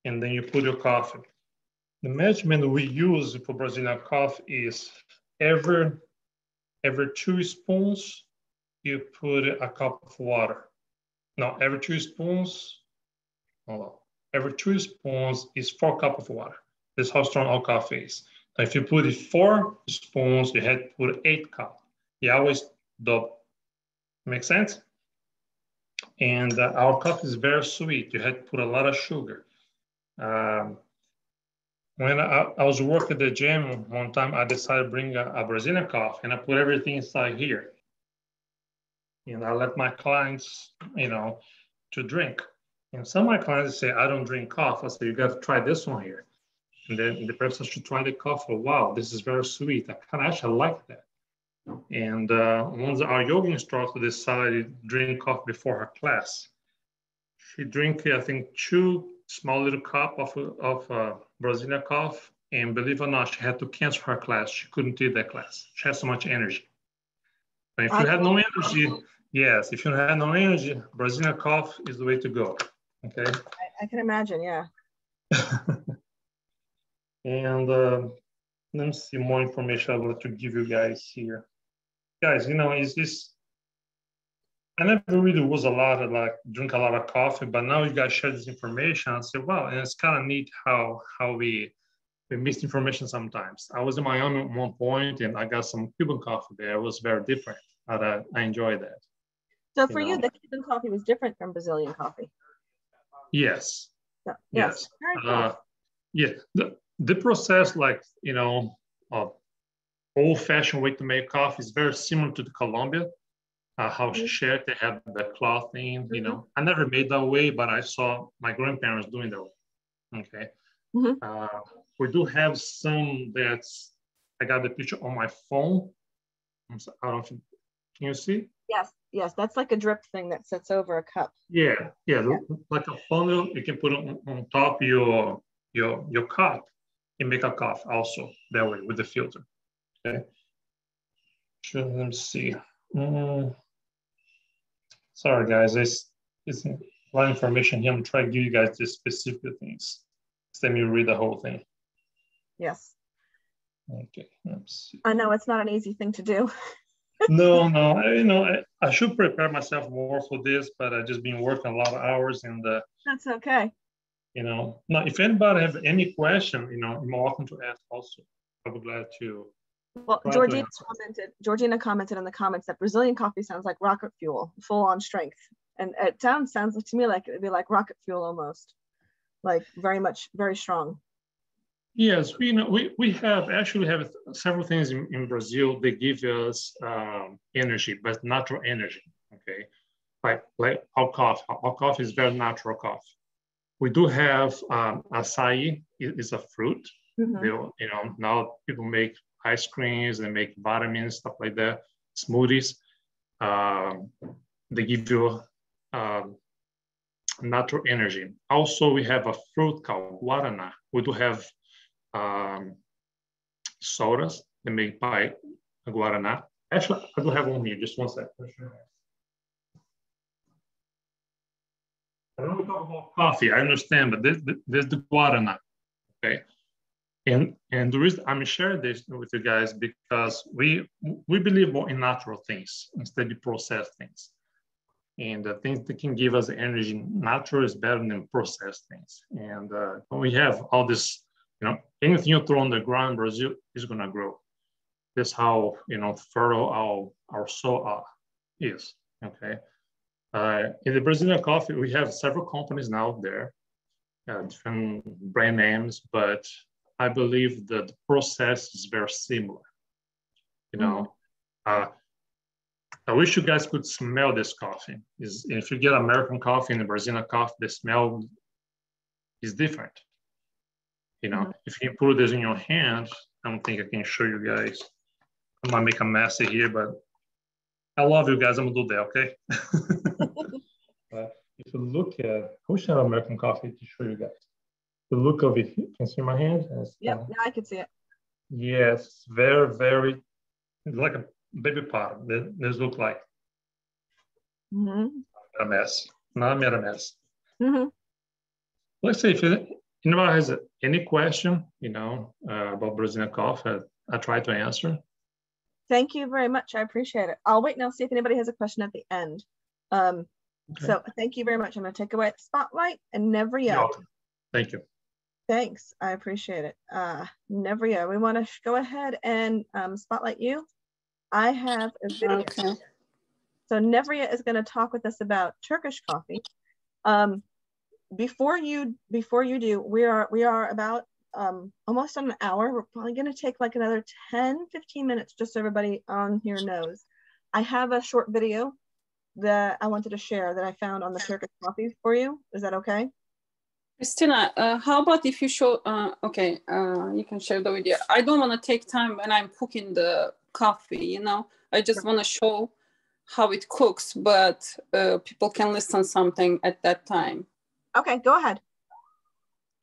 and then you put your coffee. The measurement we use for Brazilian coffee is every 2 spoons, you put a cup of water. No, every 2 spoons, hold on. Every 2 spoons is 4 cups of water. That's how strong our coffee is. Now, if you put it 4 spoons, you had to put 8 cups. You always double. Make sense? And our coffee is very sweet. You had to put a lot of sugar. When I was working at the gym one time, I decided to bring a Brazilian coffee, and I put everything inside here. And I let my clients, you know, to drink. And some of my clients say, I don't drink coffee. I say, you got to try this one here. And then the person should try the coffee. Wow, this is very sweet. I kind of actually like that. And once our yoga instructor decided to drink coffee before her class, she drank, I think, 2 small little cup of Brazilian coffee. And believe it or not, she had to cancel her class. She couldn't take that class. She had so much energy. But if you had no energy, yes, if you had no energy, Brazilian coffee is the way to go. Okay.
I can imagine, yeah.
And let me see more information I wanted to give you guys here. Guys, you know, is this, I never really was a lot of like drink a lot of coffee, but now you guys share this information. I say, wow, and it's kind of neat how we missed information sometimes. I was in Miami at one point and I got some Cuban coffee there. It was very different, but I enjoyed that.
So for you, the Cuban coffee was different from Brazilian coffee?
Yes.
So,
yes.
Very cool.
Yeah. The process, like, you know, old-fashioned way to make coffee is very similar to the Colombia. How she shared, they have the cloth thing, you know. I never made that way, but I saw my grandparents doing that way. Okay. We do have some that's, I got the picture on my phone. I don't know if you, can you see?
Yes, that's like a drip thing that sits over a cup.
Yeah, like a funnel. You can put on top your cup and make a coffee also that way with the filter. Okay. Sure, let me see. Sorry, guys, it's a lot of information here. I'm trying to give you guys the specific things. Let me read the whole thing.
Yes.
Okay, let's see.
I know it's not an easy thing to do.
No, you know, I should prepare myself more for this, but I've just been working a lot of hours, and
that's okay.
You know, now if anybody have any question, you know, you're welcome to ask also. I'll be glad to.
Well, Georgina commented in the comments that Brazilian coffee sounds like rocket fuel, full on strength. And it sounds to me like it'd be like rocket fuel almost, like very strong.
Yes, we have several things in Brazil that give us energy, but natural energy. Okay, like our coffee. Our coffee is very natural coffee. We do have acai is a fruit. They, you know, now people make ice creams and make vitamins, stuff like that, smoothies. They give you natural energy. Also, we have a fruit called guarana. We do have sodas that made by guarana. Actually, I do have one here. Just one second. I don't want to talk about coffee. I understand, but there's the guarana. Okay. And the reason I'm sharing this with you guys because we believe more in natural things instead of processed things. And the things that can give us energy natural is better than processed things. And we have all this, you know, anything you throw on the ground in Brazil is going to grow. That's how, you know, fertile our soil is. Okay. In the Brazilian coffee, we have several companies now there, different brand names, but I believe that the process is very similar. You know, I wish you guys could smell this coffee. If you get American coffee and Brazilian coffee, the smell is different. You know, if you put this in your hand, I don't think I can show you guys. I might make a mess here, but I love you guys. I'm gonna do that, okay? But if you look at, I wish I had American coffee to show you guys. The look of it, you can see my hand?
Yep, now I can see it.
Yes, very, very, it's like a baby pot. This look like a mess. Not made a mess. Let's say if anybody has any question, you know, about Brazilian coffee, I try to answer.
Thank you very much. I appreciate it. I'll wait now, see if anybody has a question at the end. Okay. So thank you very much. I'm going to take away the spotlight and Nevria.
Thank you.
Thanks. I appreciate it. Nevria, we want to go ahead and spotlight you. I have a video.
Okay.
So Nevria is going to talk with us about Turkish coffee. Before you do, we are about almost on an hour. We're probably going to take like another 10-15 minutes just so everybody on here knows. I have a short video that I wanted to share that I found on the Turkish coffee for you. Is that okay?
Christina, how about if you show, you can share the video. I don't want to take time when I'm cooking the coffee, you know. I just want to show how it cooks, but people can listen something at that time.
Okay, go ahead.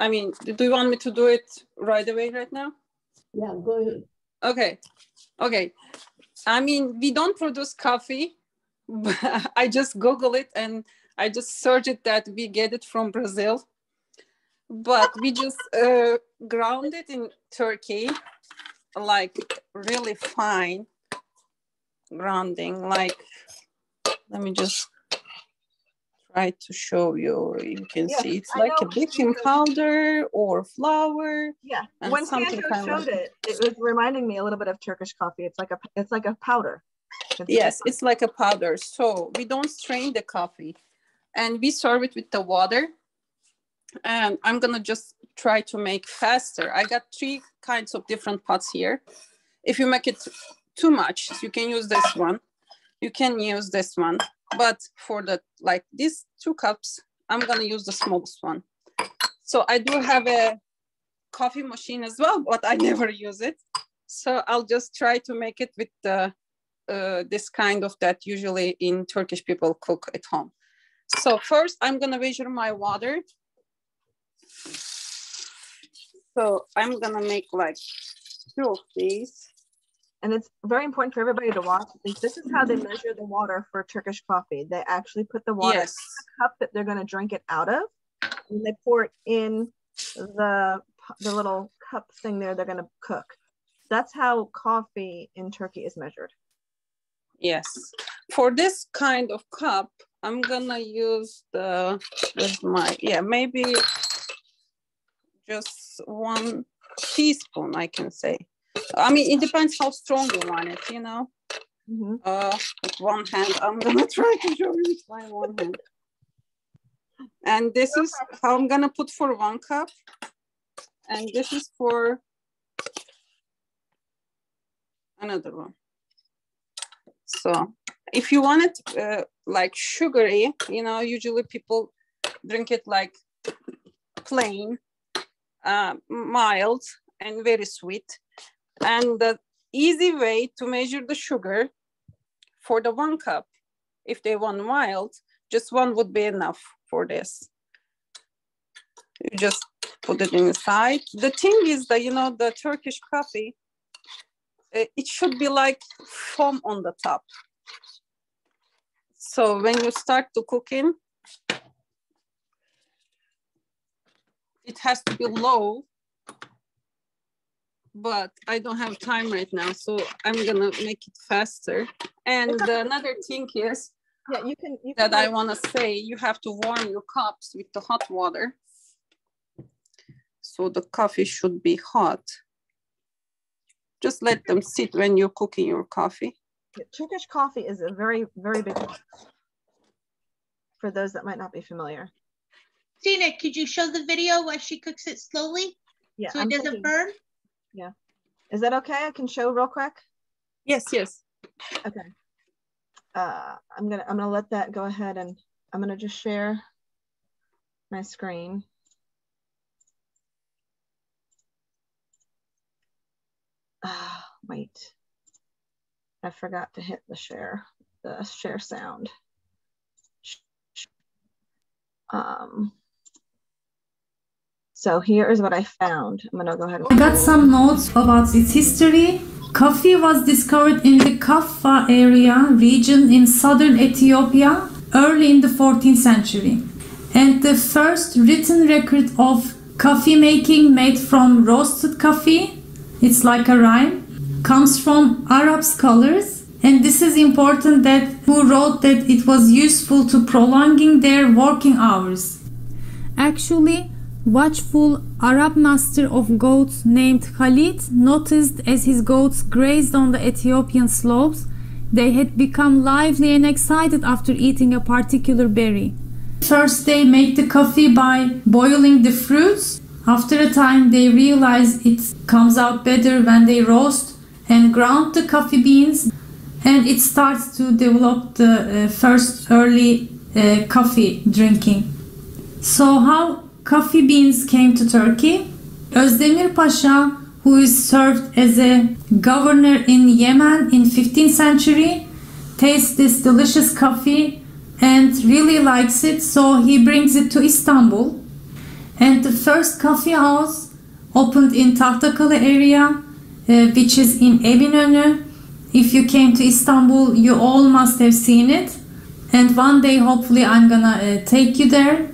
I mean, do you want me to do it right away right now?
Yeah, go ahead.
Okay. I mean, we don't produce coffee. I just Google it and I just search it that we get it from Brazil. But we just ground it in Turkey, like really fine grounding. Like, let me just try to show you. You can see it's like a baking powder or flour.
Yeah,
and
when
something
Sandro
kind
showed
of
it, it was reminding me a little bit of Turkish coffee. It's like a powder.
Yes, it's like a powder. So we don't strain the coffee and we serve it with the water. And I'm gonna just try to make faster. I got 3 kinds of different pots here. If you make it too much, you can use this one. You can use this one. But for the, like these 2 cups, I'm gonna use the smallest one. So I do have a coffee machine as well, but I never use it. So I'll just try to make it with the this kind of that usually in Turkish people cook at home. So first I'm gonna measure my water. So I'm gonna make like 2 of these.
And it's very important for everybody to watch. This is how they measure the water for Turkish coffee. They actually put the water in the cup that they're going to drink it out of, and they pour it in the little cup thing there they're going to cook. That's how coffee in Turkey is measured.
Yes. For this kind of cup, I'm gonna use maybe just 1 teaspoon, I can say. I mean, it depends how strong you want it, you know. With 1 hand, I'm gonna try to show you with my 1 hand. And this is how I'm gonna put for 1 cup. And this is for another one. So if you want it like sugary, you know, usually people drink it like plain, mild and very sweet. And the easy way to measure the sugar for the 1 cup, if they want mild, just 1 would be enough for this. You just put it inside. The thing is that, you know, the Turkish coffee, it should be like foam on the top. So when you start to cooking, it has to be low, but I don't have time right now, so I'm gonna make it faster. And another thing is that I wanna say, you have to warm your cups with the hot water. So the coffee should be hot. Just let them sit when you're cooking your coffee.
Turkish coffee is a very, very big one for those that might not be familiar.
Tina, could you show the video while she cooks it slowly?
Yeah,
so it doesn't burn?
Yeah. Is that okay? I can show real quick?
Yes, yes.
Okay. I'm gonna let that go ahead, and I'm gonna just share my screen. Wait, I forgot to hit the share sound. So here is what I found. I'm gonna go ahead and
I got some notes about its history. Coffee was discovered in the Kaffa region in southern Ethiopia early in the 14th century. And the first written record of coffee making made from roasted coffee, it's like a rhyme, comes from Arab scholars. And this is important, that who wrote that it was useful to prolonging their working hours. Actually, watchful Arab master of goats named Khalid noticed as his goats grazed on the Ethiopian slopes, they had become lively and excited after eating a particular berry. First, they make the coffee by boiling the fruits. After a time, they realize it comes out better when they roast and ground the coffee beans, and it starts to develop the first early coffee drinking. So how coffee beans came to Turkey? Özdemir Pasha, who is served as a governor in Yemen in 15th century, tastes this delicious coffee and really likes it, so he brings it to Istanbul. And the first coffee house opened in Tahtakale area, which is in Eminönü. If you came to Istanbul, you all must have seen it. And one day, hopefully, I'm gonna take you there.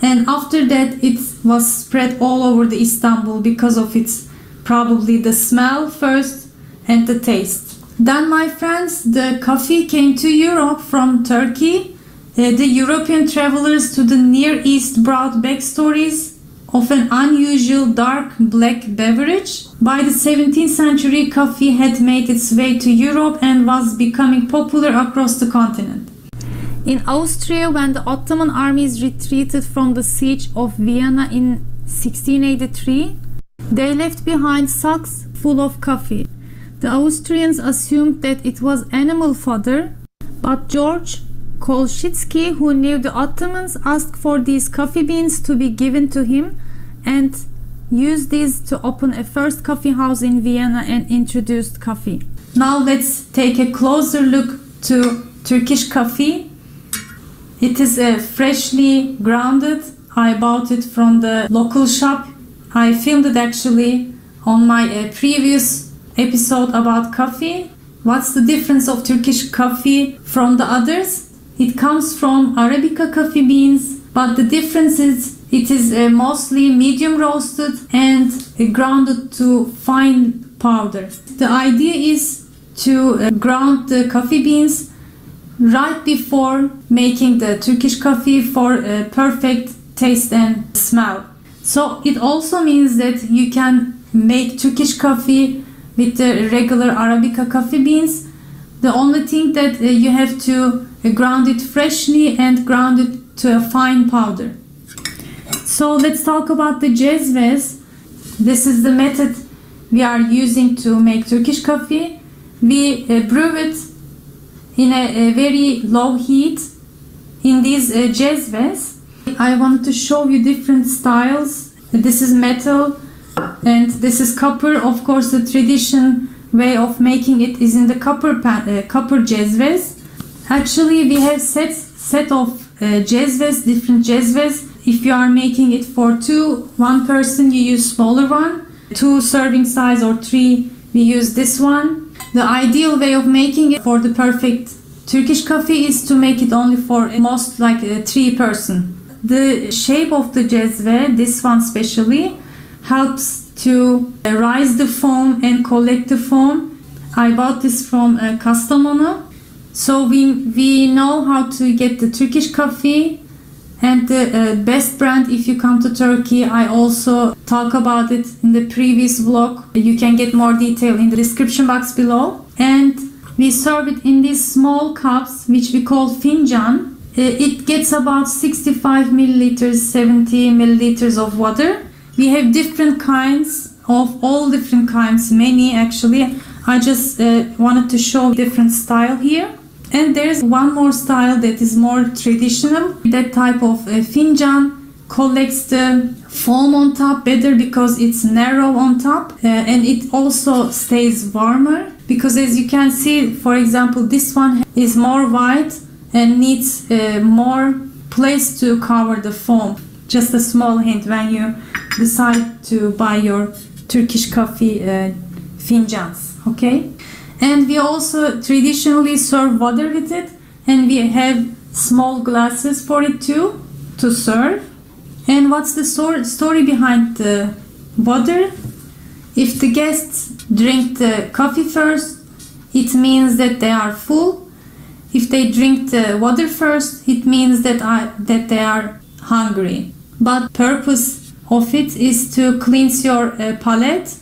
And after that, it was spread all over the Istanbul because of its probably the smell first and the taste. Then, my friends, the coffee came to Europe from Turkey. The European travelers to the Near East brought back stories of an unusual dark black beverage. By the 17th century, coffee had made its way to Europe and was becoming popular across the continent. In Austria, when the Ottoman armies retreated from the siege of Vienna in 1683, they left behind sacks full of coffee. The Austrians assumed that it was animal fodder, but George Kolschitsky, who knew the Ottomans, asked for these coffee beans to be given to him and used these to open a first coffee house in Vienna and introduced coffee. Now let's take a closer look to Turkish coffee. It is freshly grounded. I bought it from the local shop. I filmed it actually on my previous episode about coffee. What's the difference of Turkish coffee from the others? It comes from Arabica coffee beans, but the difference is it is mostly medium roasted and grounded to fine powder. The idea is to ground the coffee beans right before making the Turkish coffee for a perfect taste and smell. So it also means that you can make Turkish coffee with the regular Arabica coffee beans. The only thing that you have to ground it freshly and ground it to a fine powder. So let's talk about the cezves. This is the method we are using to make Turkish coffee. We brew it in a very low heat in these cezves. I wanted to show you different styles. This is metal and this is copper. Of course, the tradition way of making it is in the copper cezves. Actually, we have set of cezves, different cezves. If you are making it for one person, you use smaller one. 2 serving size or 3, we use this one. The ideal way of making it for the perfect Turkish coffee is to make it only for most like 3 person. The shape of the cezve, this one especially, helps to rise the foam and collect the foam. I bought this from Kastamonu. So we know how to get the Turkish coffee, and the best brand if you come to Turkey. I also talk about it in the previous vlog. You can get more detail in the description box below. And we serve it in these small cups, which we call fincan. It gets about 65 milliliters, 70 milliliters of water. We have different kinds of all different kinds, many actually. I just wanted to show different style here. And there's one more style that is more traditional. That type of finjan collects the foam on top better because it's narrow on top, and it also stays warmer, because as you can see, for example, this one is more wide and needs more place to cover the foam. Just a small hint when you decide to buy your Turkish coffee finjans, okay? And we also traditionally serve water with it, and we have small glasses for it too to serve. And what's the story behind the water? If the guests drink the coffee first, it means that they are full. If they drink the water first, it means that they are hungry. But purpose of it is to cleanse your palate.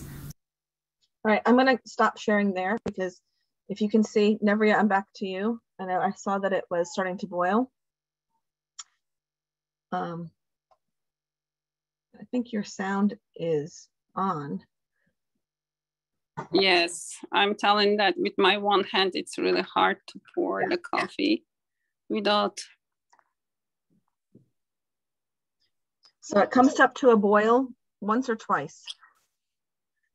All right, I'm gonna stop sharing there because if you can see, Nevria, I'm back to you. I know I saw that it was starting to boil. I think your sound is on.
Yes, I'm telling that with my one hand, it's really hard to pour the coffee without.
So it comes up to a boil once or twice?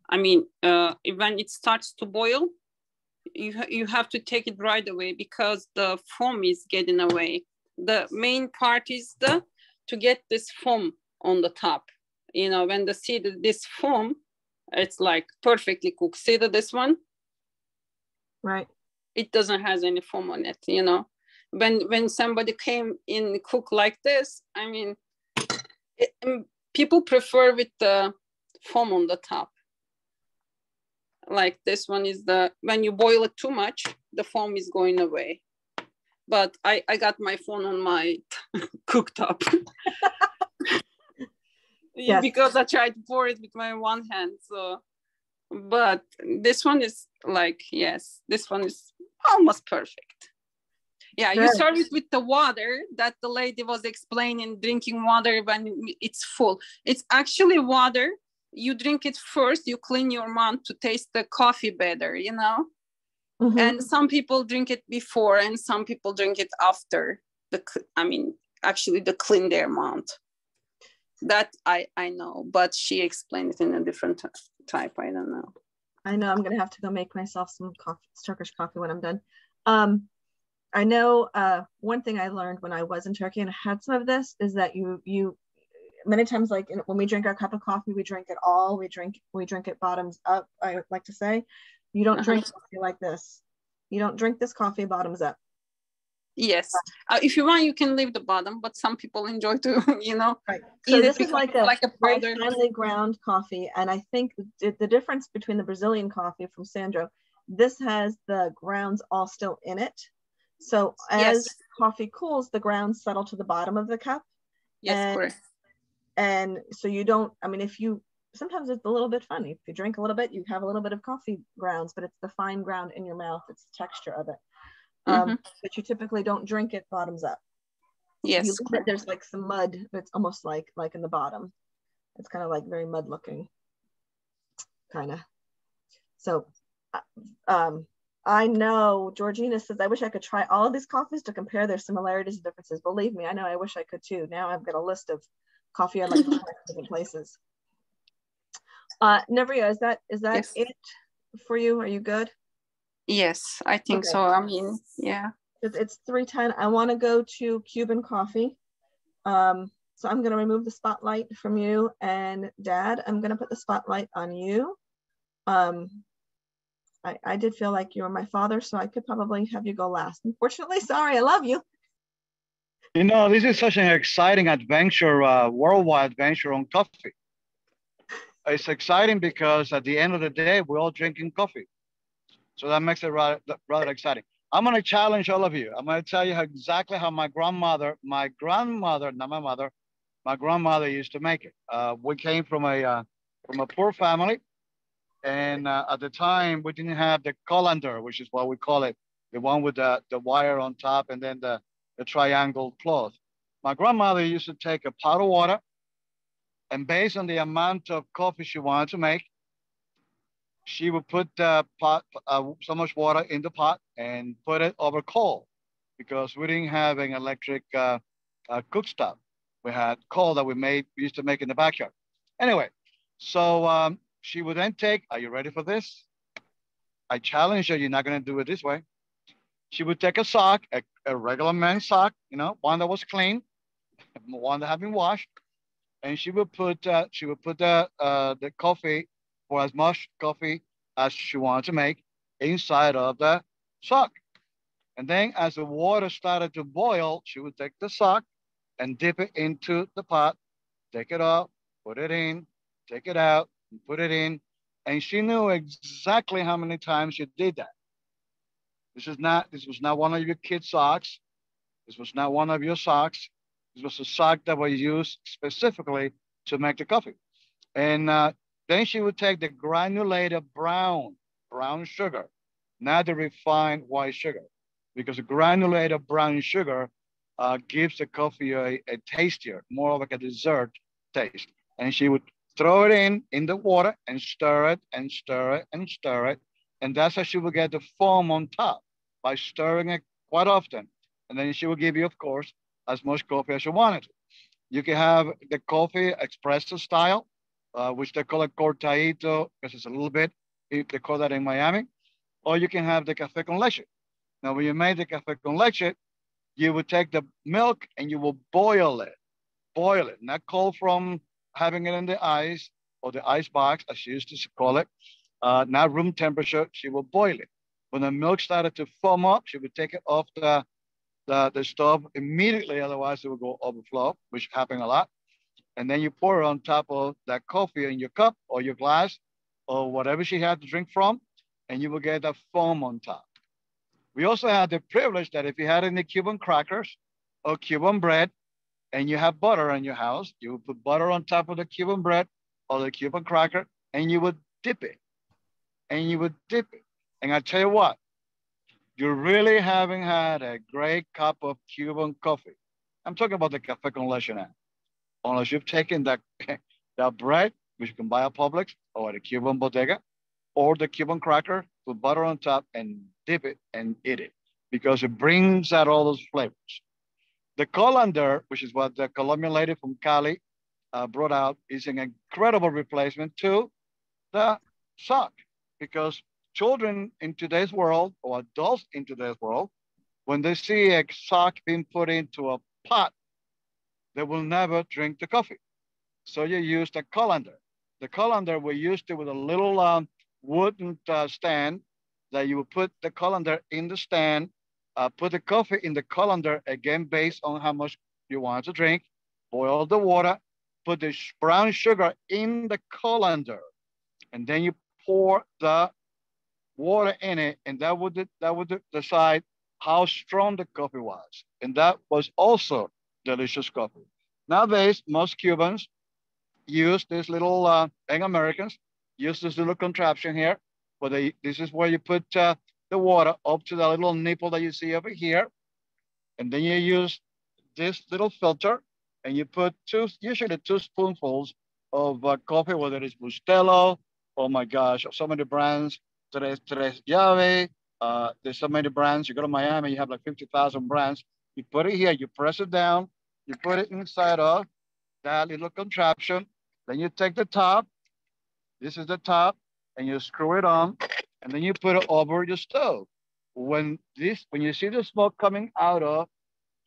I mean, when it starts to boil, you have to take it right away because the foam is getting away. The main part is to get this foam on the top. You know, when this foam, it's like perfectly cooked. See this one?
Right.
It doesn't have any foam on it, you know. When somebody came in cook like this, I mean, people prefer with the foam on the top. Like this one is when you boil it too much, the foam is going away. But I got my phone on my cooktop. Yes. Because I tried to pour it with my one hand. So, but this one is like, yes, this one is almost perfect. Yeah, you serve it with the water that the lady was explaining, drinking water when it's full. It's actually water. You drink it first, you clean your mouth to taste the coffee better, you know? Mm-hmm. And some people drink it before and some people drink it after actually to clean their mouth. That I know, but she explained it in a different type. I don't know.
I know I'm gonna have to go make myself some Turkish coffee when I'm done. I know one thing I learned when I was in Turkey and had some of this is that you many times, like when we drink our cup of coffee, we drink it all. We drink it bottoms up. I would like to say, you don't drink coffee like this. You don't drink this coffee bottoms up.
Yes, if you want, you can leave the bottom, but some people enjoy to, you know.
Right. So this is like a very finely ground coffee, and I think the difference between the Brazilian coffee from Sandro, this has the grounds all still in it. So as coffee cools, the grounds settle to the bottom of the cup.
Yes, correct.
And so you don't. I mean, sometimes it's a little bit funny. If you drink a little bit, you have a little bit of coffee grounds, but it's the fine ground in your mouth. It's the texture of it. But you typically don't drink it bottoms up.
Yes.
There's like some mud. It's almost like in the bottom. It's kind of like very mud looking. Kind of. So I know Georgina says, I wish I could try all of these coffees to compare their similarities and differences. Believe me, I know I wish I could too. Now I've got a list of coffee I'd like to try in different places. Nevria, is that it for you? Are you good?
Yes, I think so. I mean, yeah.
It's 3:10. I want to go to Cuban coffee. So I'm going to remove the spotlight from you, and Dad, I'm going to put the spotlight on you. I did feel like you were my father, so I could probably have you go last. Unfortunately, sorry, I love you.
You know, this is such an exciting adventure, worldwide adventure on coffee. It's exciting because at the end of the day, we're all drinking coffee. So that makes it rather exciting. I'm going to challenge all of you. I'm going to tell you exactly how my grandmother used to make it. We came from a poor family. And at the time, we didn't have the colander, which is what we call it, the one with the wire on top and then the triangle cloth. My grandmother used to take a pot of water, and based on the amount of coffee she wanted to make, she would put the pot, so much water in the pot and put it over coal because we didn't have an electric cookstop. We had coal that we used to make in the backyard. Anyway, so she would then take, are you ready for this? I challenge you, you're not going to do it this way. She would take a sock, a regular man's sock, one that was clean, one that had been washed, and she would put the coffee, or as much coffee as she wanted to make, inside of the sock. And then as the water started to boil, she would take the sock and dip it into the pot, take it out, put it in, take it out, and put it in. And she knew exactly how many times she did that. This was not one of your kids' socks. This was not one of your socks. This was a sock that was used specifically to make the coffee. And then she would take the granulated brown sugar, not the refined white sugar, because the granulated brown sugar gives the coffee a tastier, more like a dessert taste. And she would throw it in the water and stir it and stir it and stir it. And that's how she would get the foam on top, by stirring it quite often. And then she will give you, of course, as much coffee as you wanted. You can have the coffee espresso style, which they call it cortadito, because it's a little bit, they call that in Miami. Or you can have the café con leche. Now, when you make the café con leche, you would take the milk and you will boil it, not cold from having it in the ice or the ice box, as she used to call it, not room temperature. She will boil it. When the milk started to foam up, she would take it off the stove immediately, otherwise it would go overflow, which happened a lot. And then you pour it on top of that coffee in your cup or your glass or whatever she had to drink from, and you will get that foam on top. We also had the privilege that if you had any Cuban crackers or Cuban bread and you have butter in your house, you would put butter on top of the Cuban bread or the Cuban cracker, and you would dip it. And I tell you what, you really haven't had a great cup of Cuban coffee. I'm talking about the café con leche now. Unless you've taken that bread, which you can buy at Publix or at a Cuban bodega, or the Cuban cracker, put butter on top and dip it and eat it, because it brings out all those flavors. The colander, which is what the Colombian lady from Cali brought out, is an incredible replacement to the sock, because children in today's world, or adults in today's world, when they see a sock being put into a pot, they will never drink the coffee. So you use the colander. The colander, we used it with a little wooden stand that you would put the colander in the stand, put the coffee in the colander, again, based on how much you want to drink, boil the water, put the brown sugar in the colander, and then you pour the water in it, and that would decide how strong the coffee was. And that was also delicious coffee. Nowadays, most Cubans use this little, and Americans use this little contraption here, where this is where you put the water up to the little nipple that you see over here. And then you use this little filter, and you put usually 2 spoonfuls of coffee, whether it's Bustelo, oh my gosh, so many brands, Tres Llave, there's so many brands. You go to Miami, you have like 50,000 brands. You put it here, you press it down, you put it inside of that little contraption. Then you take the top, this is the top, and you screw it on, and then you put it over your stove. When you see the smoke coming out of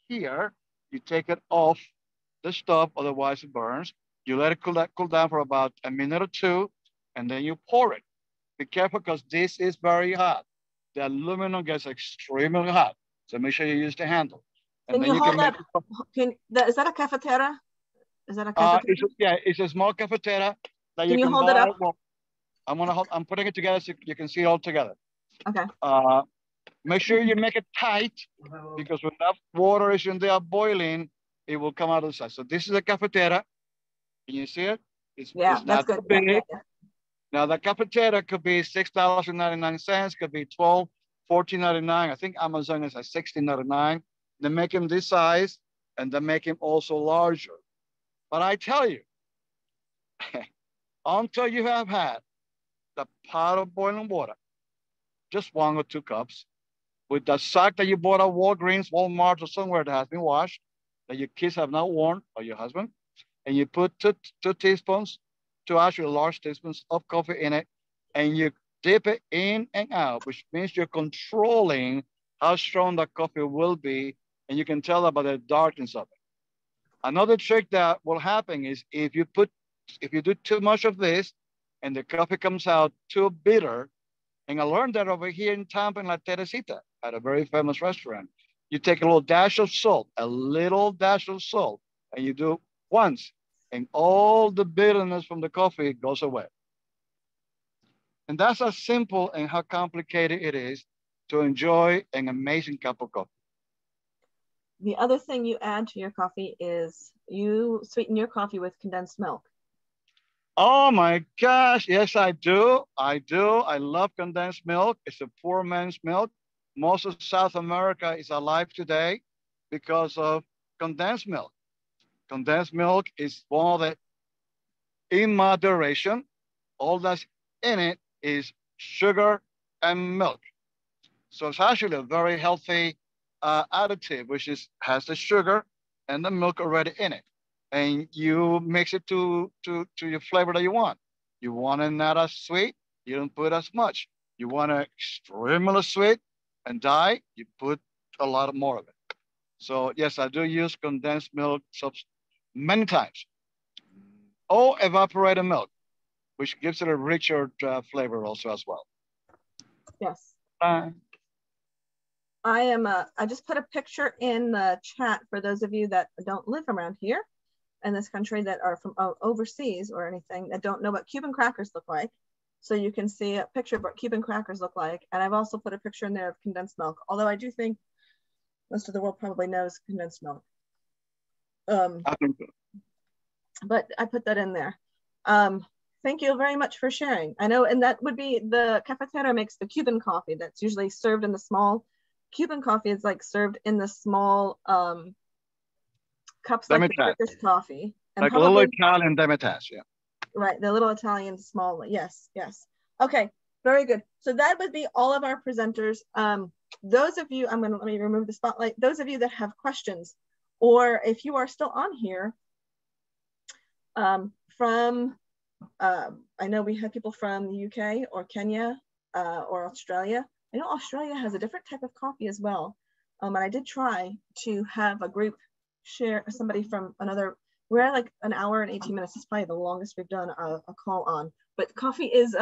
here, you take it off the stove, otherwise it burns. You let it cool down for about a minute or 2, and then you pour it. Be careful, because this is very hot. The aluminum gets extremely hot, so make sure you use the handle. And
can
then
you hold that? Is that a cafetera? Is that a cafetera?
It's a small cafetera that
can you hold
buy.
it up?
Well, I'm putting it together so you can see it all together.
Okay.
Make sure you make it tight, because when that water is in there boiling, it will come out of the side. So this is a cafetera. Can you see it? It's
that's good.
Yeah. Now the cafetera could be $6.99, could be $12, $14.99. I think Amazon is at $16.99. They make them this size, and they make them also larger. But I tell you, until you have had a pot of boiling water, just 1 or 2 cups, with the sock that you bought at Walgreens, Walmart, or somewhere that has been washed, that your kids have not worn, or your husband, and you put two teaspoons, actually large teaspoons of coffee in it, and you dip it in and out, which means you're controlling how strong that coffee will be, and you can tell about the darkness of it. Another trick that will happen is if you do too much of this and the coffee comes out too bitter, and I learned that over here in Tampa in La Teresita at a very famous restaurant, you take a little dash of salt, and you do once, and all the bitterness from the coffee goes away. And that's how simple and how complicated it is to enjoy an amazing cup of coffee.
The other thing you add to your coffee is you sweeten your coffee with condensed milk.
Oh my gosh, yes, I do. I love condensed milk. It's a poor man's milk. Most of South America is alive today because of condensed milk. Condensed milk is one of the, in moderation, all that's in it is sugar and milk. So it's actually a very healthy additive, which has the sugar and the milk already in it. And you mix it to your flavor that you want. You want it not as sweet, you don't put as much. You want it extremely sweet and dry, you put a lot more of it. So yes, I do use condensed milk many times. Or evaporated milk, which gives it a richer flavor also as well.
Yes. I just put a picture in the chat for those of you that don't live around here in this country, that are from overseas or anything, that don't know what Cuban crackers look like. So you can see a picture of what Cuban crackers look like. And I've also put a picture in there of condensed milk, although I do think most of the world probably knows condensed milk. I think so. But I put that in there. Thank you very much for sharing. I know, and that would be, the cafetera makes the Cuban coffee that's usually served in the small, Cuban coffee is like served in the small cups, like the Turkish coffee. And
like probably, a little Italian Demitasse, yeah.
Right, the little Italian small, yes, yes. Okay, very good. So that would be all of our presenters. Those of you, let me remove the spotlight. Those of you that have questions, or if you are still on here, I know we have people from the UK or Kenya or Australia. I know Australia has a different type of coffee as well. And I did try to have a group share, somebody from another, we're at like an hour and 18 minutes. It's probably the longest we've done a call on, but coffee is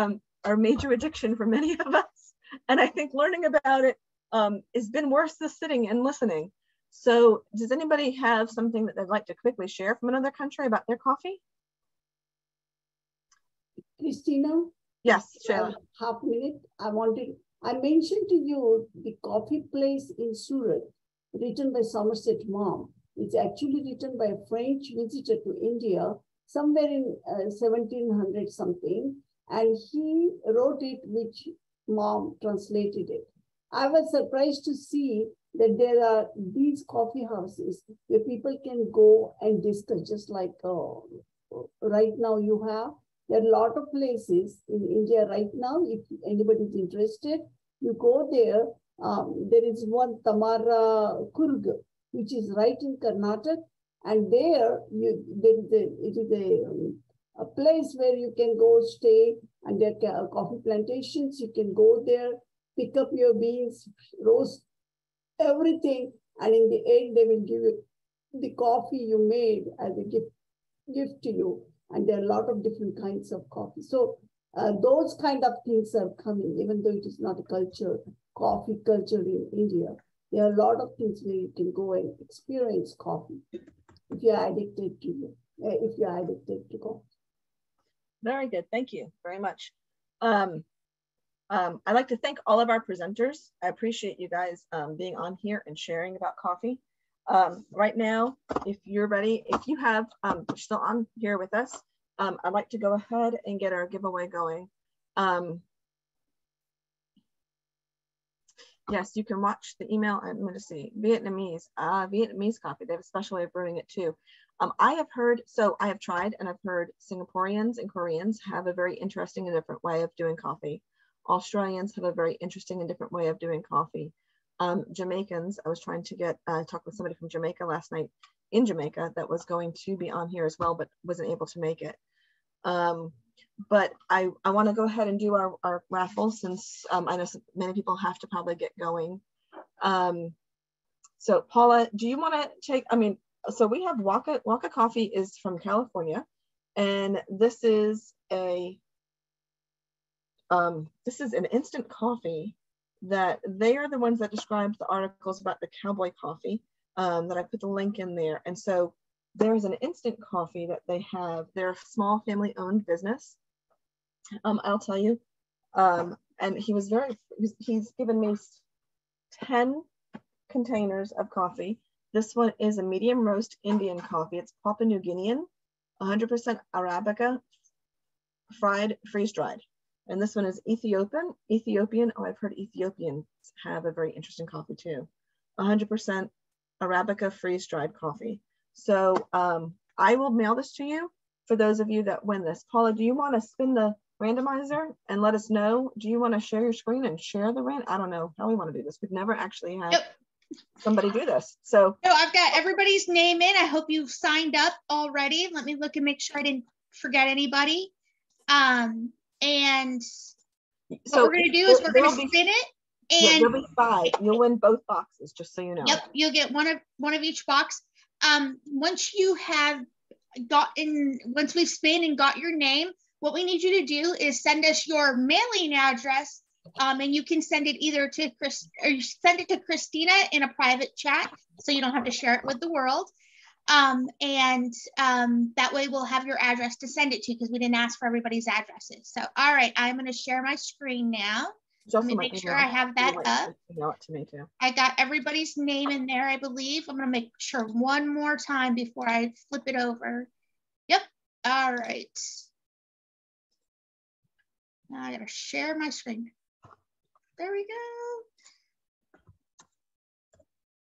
our major addiction for many of us. And I think learning about it has been worse than sitting and listening. So does anybody have something that they'd like to quickly share from another country about their coffee?
Christina?
Yes, Shayla.
Half minute. I mentioned to you the coffee place in Surat, written by Somerset Maugham. It's actually written by a French visitor to India somewhere in 1700 something, and he wrote it, which Maugham translated it. I was surprised to see that there are these coffee houses where people can go and discuss, just like right now you have. There are a lot of places in India right now. If anybody is interested, you go there. There is one Tamara Kurg, which is right in Karnataka, and there it is a place where you can go stay, and there are coffee plantations. You can go there, pick up your beans, roast everything, and in the end they will give you the coffee you made as a gift to you. And there are a lot of different kinds of coffee. So those kind of things are coming, even though it is not a coffee culture in India. There are a lot of things where you can go and experience coffee if you're addicted to coffee.
Very good. Thank you very much. I'd like to thank all of our presenters. I appreciate you guys being on here and sharing about coffee. Right now, if you're ready, if you have, you're still on here with us, I'd like to go ahead and get our giveaway going. Yes, you can watch the email. I'm going to see Vietnamese coffee. They have a special way of brewing it too. I have heard, so I have tried and I've heard Singaporeans and Koreans have a very interesting and different way of doing coffee. Australians have a very interesting and different way of doing coffee. Jamaicans, I was trying to talk with somebody from Jamaica last night in Jamaica that was going to be on here as well, but wasn't able to make it. But I want to go ahead and do our raffle since I know many people have to probably get going. So Paula, do you want to take, so we have Waka Coffee is from California, and this is an instant coffee that they are the ones that described the articles about the cowboy coffee that I put the link in there. And so there's an instant coffee that they have. They're a small family owned business. I'll tell you. And he's given me 10 containers of coffee. This one is a medium roast Indian coffee. It's Papua New Guinean, 100% Arabica, fried, freeze dried. And this one is Ethiopian. Oh, I've heard Ethiopians have a very interesting coffee too. 100% Arabica freeze dried coffee. So I will mail this to you for those of you that win this. Paula, do you want to spin the randomizer and let us know? Do you want to share your screen and share the rand? I don't know how we want to do this. We've never actually had somebody do this. So
I've got everybody's name in. I hope you've signed up already. Let me look and make sure I didn't forget anybody. And so what we're going to do is we're going to spin it. And
there'll be 5. You'll win both boxes, just so you know.
Yep, you'll get one of each box. Once we've spin and got your name, what we need you to do is send us your mailing address. And you can send it either to send it to Christina in a private chat, so you don't have to share it with the world. That way we'll have your address to send it to, because we didn't ask for everybody's addresses. So, all right, I'm going to share my screen now. Let me make sure I have that up.
Email it to me too.
I got everybody's name in there, I believe. I'm going to make sure one more time before I flip it over. Yep. All right. Now I got to share my screen. There we go.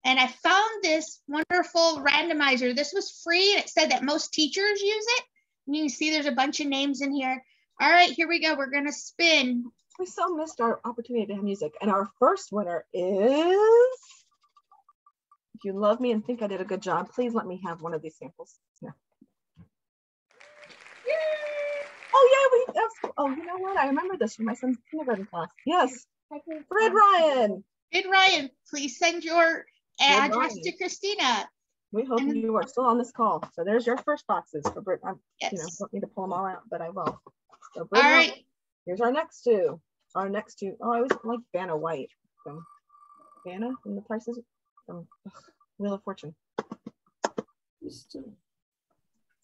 And I found this wonderful randomizer. This was free, and it said that most teachers use it. And you can see there's a bunch of names in here. All right, here we go. We're going to spin.
We so missed our opportunity to have music. And our first winner is, if you love me and think I did a good job, please let me have one of these samples. Yeah. Yay! Oh, yeah. Oh, you know what? I remember this from my son's kindergarten class. Yes. Fred Ryan.
Fred Ryan, please send your address to Christina.
We hope you are still on this call. So there's your first boxes for Britt.
Yes.
Don't need to pull them all out, but I will. So
all right.
Here's our next two. Oh, I always like Vanna White from Vanna from The Prices from Wheel of Fortune. So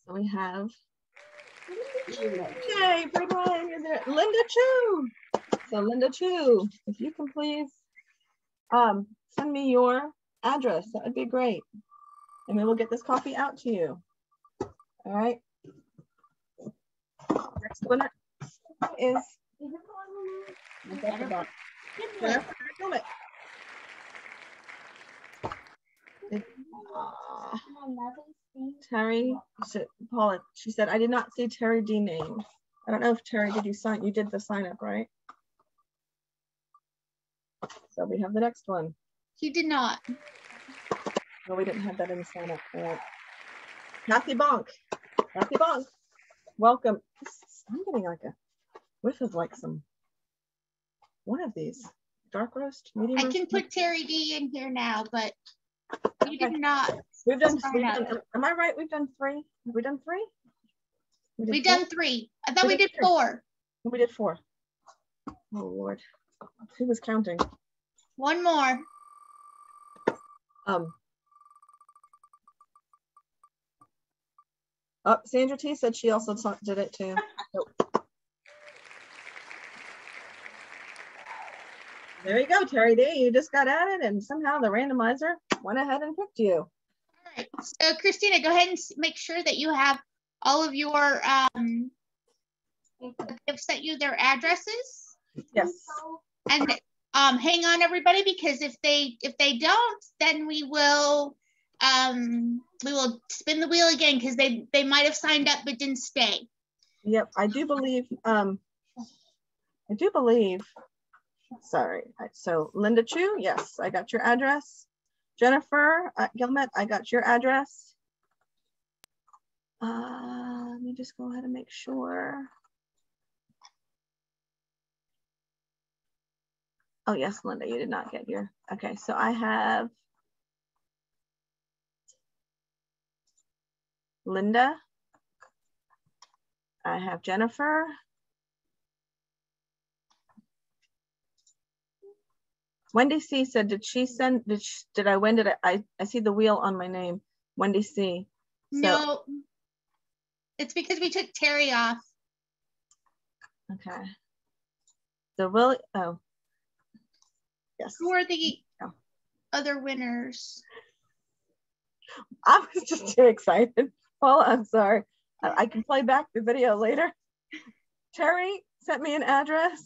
we have, yay, Fred Ryan, you're there. Linda Chu. So Linda Chu, if you can please send me your address, that would be great. And we will get this coffee out to you. All right. Next winner is Terry, Paula, she said, I did not see Terry D named. I don't know if Terry, you did the sign up, right? So we have the next one.
He did not.
No, we didn't have that in the sign up. All right. Kathy Bonk, welcome. I'm getting like a whiff of like one of these. Dark roast, medium roast?
I can put Terry D in here now, but we did not.
We've done, am I right? We've done 3. Have we done 3?
We've done 3. I thought we did 4.
We did 4. Oh, Lord. Who was counting?
One more.
Sandra T said she also did it too. Nope. There you go, Terry D. You just got added, and somehow the randomizer went ahead and picked you.
All right. So, Christina, go ahead and make sure that you have all of your they've sent you their addresses.
Yes.
And hang on, everybody, because if they don't, then we will we will spin the wheel again because they might have signed up but didn't stay.
Yep, I do believe, sorry. So Linda Chu, yes, I got your address. Jennifer Gilmet, I got your address. Let me just go ahead and make sure. Oh yes, Linda, you did not get your, okay, so I have Linda. I have Jennifer. Wendy C said, did she send, did I win? I see the wheel on my name, Wendy C. So,
no, it's because we took Terry off.
Okay. So will, oh, yes.
Who are the other winners?
I was just too excited. Well, I'm sorry. I can play back the video later. Terry sent me an address.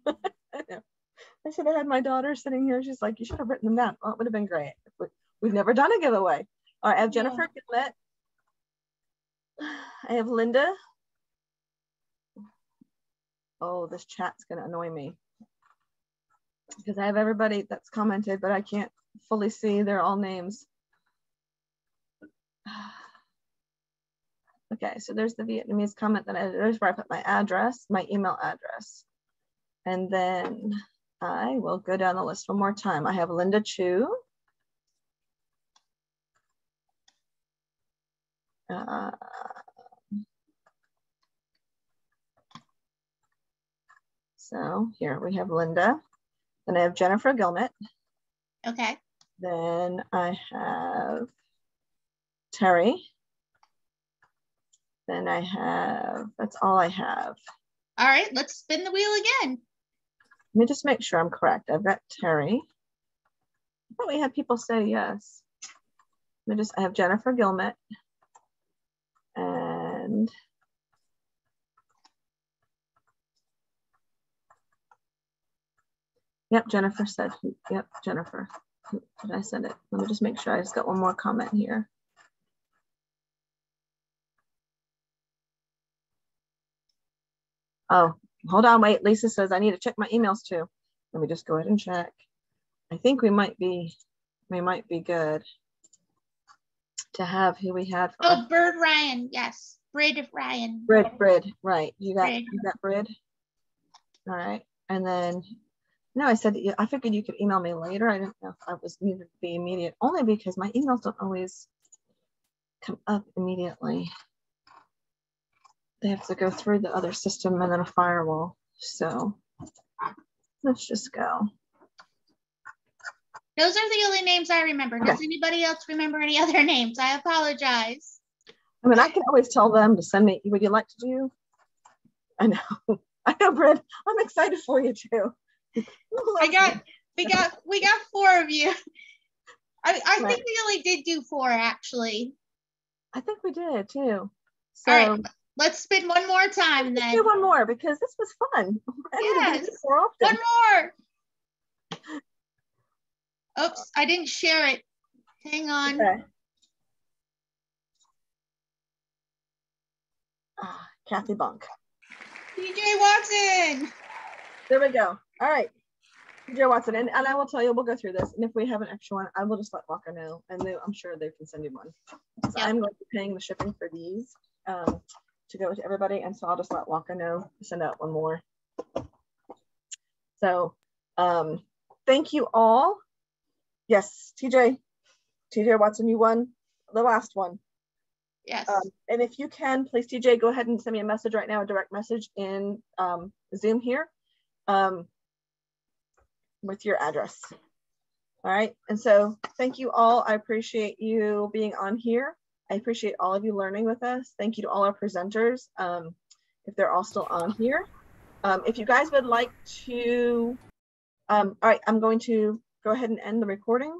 I know. I should have had my daughter sitting here. She's like, you should have written them down. Well, it would have been great. We've never done a giveaway. All right, I have Jennifer Gillette. I have Linda. Oh, this chat's going to annoy me because I have everybody that's commented, but I can't fully see their all names. Okay, so there's the Vietnamese comment that there's where I put my address, my email address. And then I will go down the list one more time. I have Linda Chu. So here we have Linda. Then I have Jennifer Gilmet.
Okay.
Then I have Terry. Then I have, that's all I have.
All right, let's spin the wheel again.
Let me just make sure I'm correct. I've got Terry. I thought we had people say yes. I have Jennifer Gilmet. And yep, Jennifer said, yep, Jennifer. Did I send it? Let me just make sure. I just got one more comment here. Oh, hold on, wait. Lisa says I need to check my emails too. Let me just go ahead and check. I think we might be good to have who we had. For
oh, Bird Ryan, yes, Brid Ryan.
Brid, right? You got Brid. All right, and then no, I said I figured you could email me later. I didn't know if I was needed to be immediate, only because my emails don't always come up immediately. They have to go through the other system and then a firewall. So let's just go.
Those are the only names I remember. Okay. Does anybody else remember any other names? I apologize.
I mean, I can always tell them to send me, would you like to do? I know, Britt. I'm excited for you too.
we got 4 of you. I right. think we only did do 4 actually.
I think we did too.
So, all right, let's spin one more time then.
Do one more because this was fun.
Yes, one more. Oops, I didn't share it. Hang on. Okay.
Kathy Bunk.
TJ Watson.
There we go. All right. TJ Watson. And I will tell you, we'll go through this. And if we have an extra one, I will just let Walker know. And I'm sure they can send you one. So yep. I'm going to be paying the shipping for these to go to everybody. And so I'll just let Walker know to send out one more. So thank you all. Yes, TJ Watson, you won the last one.
Yes.
And if you can, please, TJ, go ahead and send me a message right now, a direct message in Zoom here with your address. All right. And so thank you all. I appreciate you being on here. I appreciate all of you learning with us. Thank you to all our presenters, if they're all still on here. If you guys would like to, all right, I'm going to go ahead and end the recording.